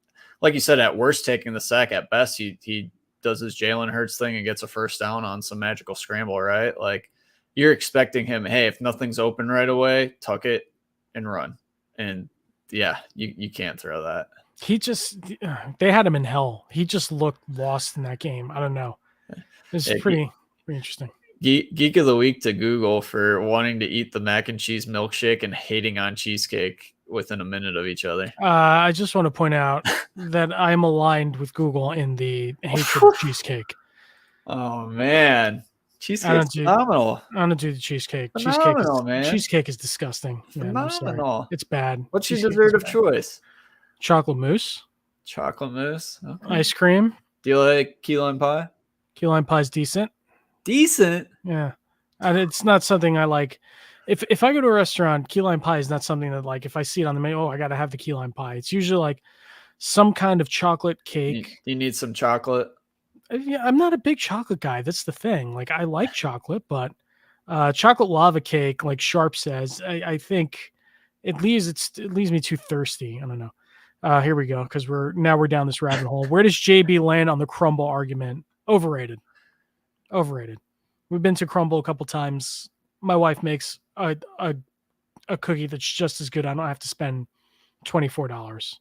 like you said, at worst, taking the sack. At best, he does his Jalen Hurts thing and gets a first down on some magical scramble, right? Like you're expecting him, hey, if nothing's open right away, tuck it and run. And yeah, you can't throw that. They had him in hell. He just looked lost in that game. I don't know. It's pretty interesting. Geek of the week to Google for wanting to eat the mac and cheese milkshake and hating on cheesecake within a minute of each other. I just want to point out that I'm aligned with Google in the hatred of cheesecake. Oh man, cheesecake's phenomenal. I don't do the cheesecake. Cheesecake is disgusting. Phenomenal. It's bad. What's your dessert of choice? Chocolate mousse. Chocolate mousse. Okay. Ice cream. Do you like key lime pie? Key lime pie is decent. Decent. Yeah, and it's not something I like. If I go to a restaurant, key lime pie is not something that, like, if I see it on the menu, I got to have the key lime pie. It's usually like some kind of chocolate cake. You need some chocolate. Yeah, I'm not a big chocolate guy. That's the thing. Like, I like chocolate, but chocolate lava cake, like Sharp says, I think it leaves me too thirsty. I don't know. Here we go, because we're down this rabbit hole. Where does JB land on the crumble argument? Overrated. We've been to Crumble a couple times. My wife makes a cookie that's just as good. I don't have to spend $24.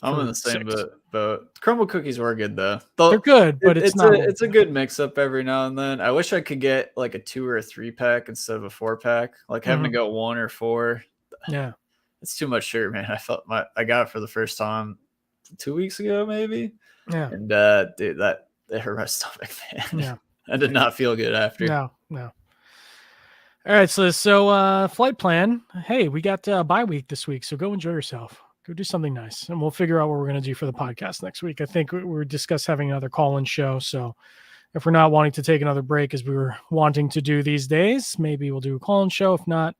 I'm in the same boat. Crumble cookies were good though. They're good, but it's a good mix up every now and then. I wish I could get like a 2 or a 3 pack instead of a 4 pack. Like having to go 1 or 4. Yeah, it's too much sugar, man. I got it for the first time 2 weeks ago, maybe. Yeah, and dude, that hurt my stomach, man. Yeah. I did not feel good after. No. All right, so flight plan. Hey, we got bye week this week, so go enjoy yourself. Go do something nice, and we'll figure out what we're going to do for the podcast next week. I think we're discussing having another call-in show, so if we're not wanting to take another break as we were wanting to do these days, maybe we'll do a call-in show. If not,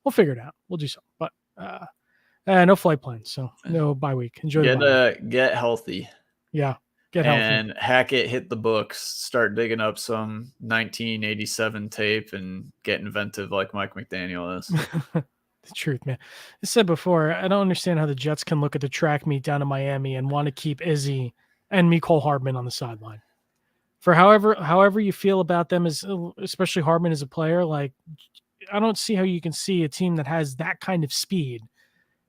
we'll figure it out. We'll do something, but no flight plan, so no bye week. Enjoy get healthy. Yeah. And Hackett hit the books, start digging up some 1987 tape and get inventive like Mike McDaniel is. The truth, man. I said before, I don't understand how the Jets can look at the track meet down in Miami and want to keep Izzy and Mecole Hardman on the sideline. For however you feel about them, especially Hardman as a player, like, I don't see how you can see a team that has that kind of speed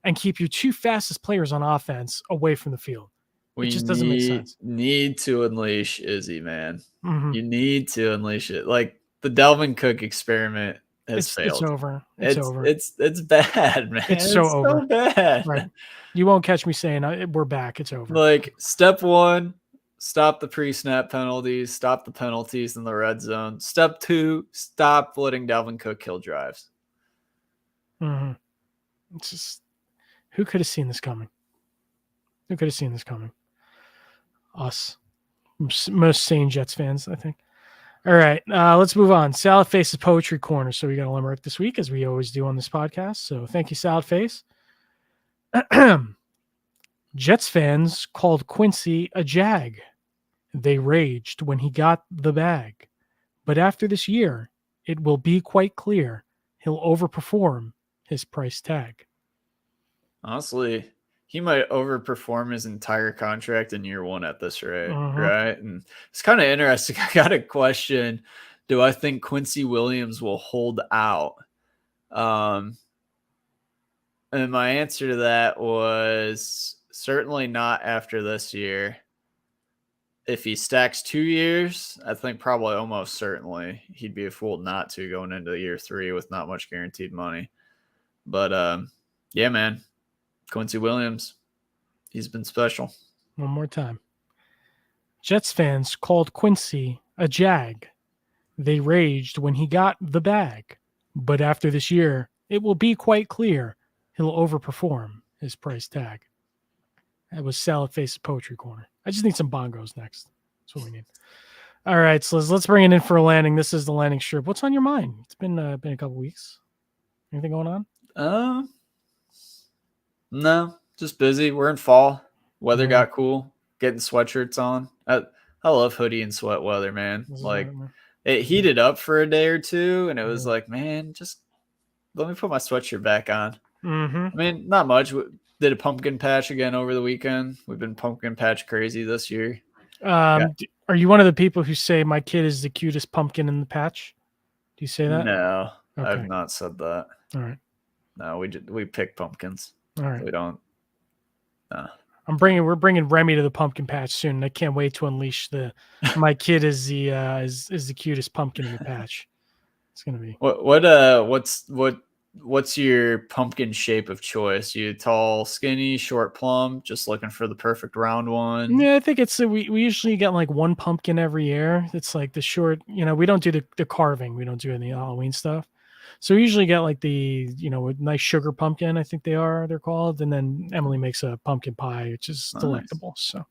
and keep your 2 fastest players on offense away from the field. It just doesn't make sense. Need to unleash Izzy, man. Mm-hmm. You need to unleash it. Like the Dalvin Cook experiment has failed. It's over. It's bad, man. It's so over. So bad. Right. You won't catch me saying we're back. It's over. Like step 1, stop the pre-snap penalties, stop the penalties in the red zone. Step 2, stop letting Dalvin Cook kill drives. Mm-hmm. It's just, who could have seen this coming? Us. Most sane Jets fans, I think. All right, let's move on. Salad Face's Poetry Corner. So we got a limerick this week, as we always do on this podcast. So thank you, Salad Face. Jets fans called Quincy a jag. They raged when he got the bag. But after this year, it will be quite clear he'll overperform his price tag. Honestly, he might overperform his entire contract in year 1 at this rate, right? And it's kind of interesting. I got a question. Do I think Quincy Williams will hold out? And my answer to that was certainly not after this year. If he stacks 2 years, I think probably almost certainly he'd be a fool not to going into year 3 with not much guaranteed money. But yeah, man. Quincy Williams, he's been special. One more time. Jets fans called Quincy a jag. They raged when he got the bag. But after this year, it will be quite clear he'll overperform his price tag. That was Salad Face's Poetry Corner. I just need some bongos next. That's what we need. All right, so let's bring it in for a landing. This is the landing strip. What's on your mind? It's been a couple weeks. Anything going on? No, just busy. We're in fall. Weather got cool. Getting sweatshirts on. I love hoodie and sweat weather, man. Like it heated up for a day or two, and it was like, man, just let me put my sweatshirt back on. Mm-hmm. I mean, not much. Did a pumpkin patch again over the weekend. We've been pumpkin patch crazy this year. Are you one of the people who say my kid is the cutest pumpkin in the patch? Do you say that? No, okay. I've not said that. All right. No, we pick pumpkins. All right. We don't. No. We're bringing Remy to the pumpkin patch soon. And I can't wait to unleash my kid is the cutest pumpkin in the patch. It's gonna be what's your pumpkin shape of choice? You tall, skinny, short, plump? Just looking for the perfect round one? Yeah, I think it's we usually get like one pumpkin every year. It's like the short. We don't do the carving. We don't do any Halloween stuff. So we usually get like the a nice sugar pumpkin. I think they're called, and then Emily makes a pumpkin pie, which is delectable. So,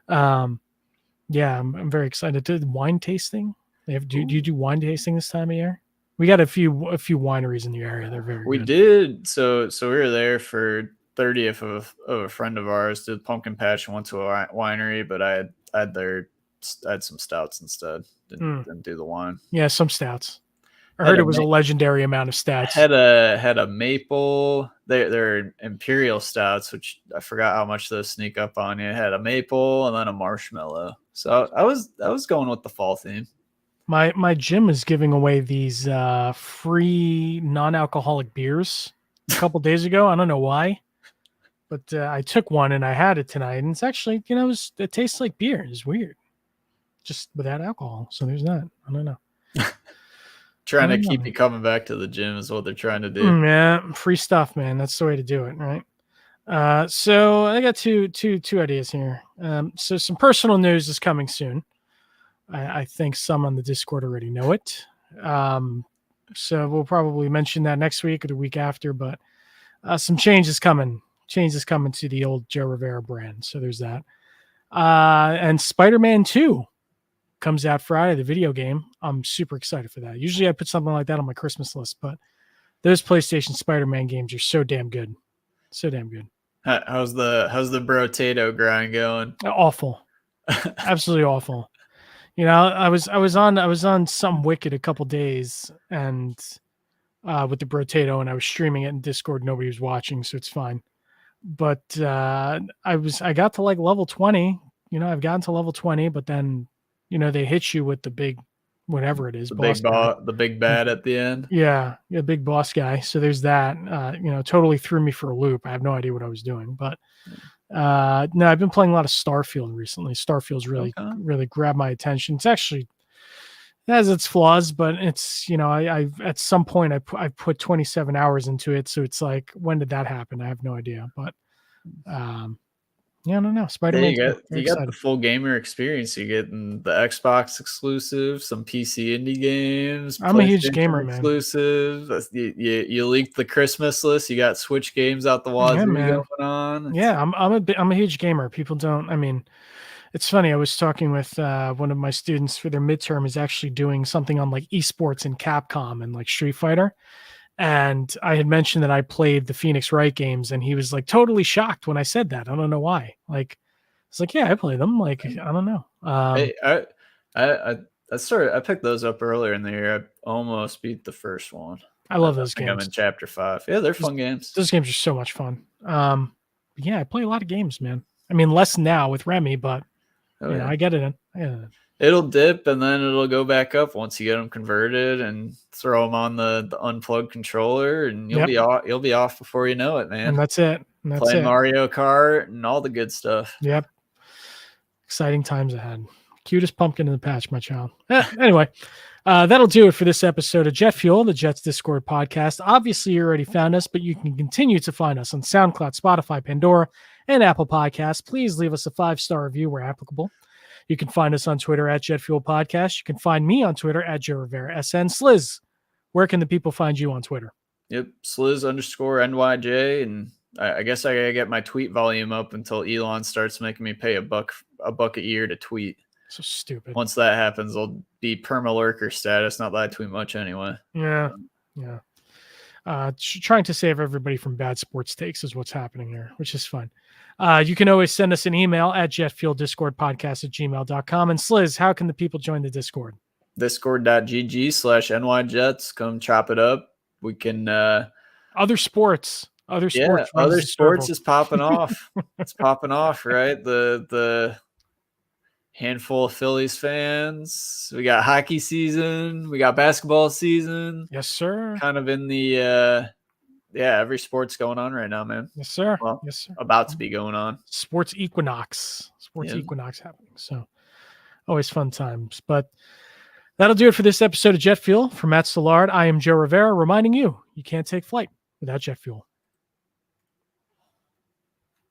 yeah, I'm very excited. Did wine tasting? Do you do wine tasting this time of year? We got a few wineries in the area. They're very we good. did. So we were there for 30th of a friend of ours. Did pumpkin patch and went to a winery, but I had some stouts instead. Didn't do the wine. Yeah, some stouts. I heard it was a legendary amount of stouts. Had a maple. They're imperial stouts, which I forgot how much those sneak up on you. Had a maple and then a marshmallow. So I was going with the fall theme. My gym is giving away these free non-alcoholic beers a couple days ago. I don't know why, but I took one and I had it tonight, and it's actually it tastes like beer. It's weird, just without alcohol. So there's that. I don't know. Trying to keep you coming back to the gym is what they're trying to do. Yeah, free stuff, man. That's the way to do it, right? So I got two ideas here. So some personal news is coming soon. I think some on the Discord already know it. So we'll probably mention that next week or the week after, but some change is coming. Change is coming to the old Joe Rivera brand. So there's that. And Spider-Man 2 comes out Friday, the video game. I'm super excited for that. Usually I put something like that on my Christmas list, but those PlayStation Spider-Man games are so damn good. So damn good. How's the brotato grind going? Awful. Absolutely awful. I was on some Wicked a couple days and with the brotato, and I was streaming it in Discord. Nobody was watching, so it's fine. But I got to like level 20. I've gotten to level 20, but then they hit you with the big whatever it is, the big bad at the end. Yeah, big boss guy. So there's that. Totally threw me for a loop. I have no idea what I was doing, but no, I've been playing a lot of Starfield recently. Starfield's really grabbed my attention. It's actually, it has its flaws, but it's I at some point I put 27 hours into it, so it's like, when did that happen? I have no idea, but yeah, I don't know. Spider-Man. You got the full gamer experience. You get the Xbox exclusive, some PC indie games. I'm a huge gamer, man. Exclusive. You leaked the Christmas list. You got Switch games out the wazoo going on. Yeah, I'm a huge gamer. People don't. I mean, it's funny. I was talking with one of my students for their midterm is actually doing something on like esports and Capcom and like Street Fighter. And I had mentioned that I played the Phoenix Wright games, and he was like totally shocked when I said that. I don't know why. Like, it's like, yeah, I play them. Like, I don't know. I picked those up earlier in the year. I almost beat the first one. I love those games. I'm in chapter 5. Yeah, they're fun games. Those games are so much fun. Yeah, I play a lot of games, man. I mean, less now with Remy, but I get it in. It'll dip and then it'll go back up once you get them converted and throw them on the unplugged controller, and you'll be off before you know it, man. And that's it. Playing Mario Kart and all the good stuff. Yep. Exciting times ahead. Cutest pumpkin in the patch, my child. Anyway, that'll do it for this episode of Jet Fuel, the Jets Discord podcast. Obviously, you already found us, but you can continue to find us on SoundCloud, Spotify, Pandora, and Apple Podcasts. Please leave us a 5-star review where applicable. You can find us on Twitter at Jet Fuel Podcast. You can find me on Twitter at Joe Rivera SN. Sliz, where can the people find you on Twitter? Yep, Sliz_NYJ. And I guess I gotta get my tweet volume up until Elon starts making me pay $1 a year to tweet. So stupid. Once that happens, I'll be perma-lurker status. Not that I tweet much anyway. Yeah. Trying to save everybody from bad sports takes is what's happening here, which is fun. You can always send us an email at jetfueldiscordpodcast@gmail.com. And Sliz, how can the people join the Discord? discord.gg/NYJets. Come chop it up. We can other sports. Other sports is popping off. It's popping off, right? The handful of Phillies fans. We got hockey season. We got basketball season. Yes, sir. Kind of in the every sport's going on right now, man. Yes, sir. Well, yes, sir. About to be going on. Sports equinox. Equinox happening. So always fun times. But that'll do it for this episode of Jet Fuel. For Matt Stillard, I am Joe Rivera, reminding you can't take flight without jet fuel.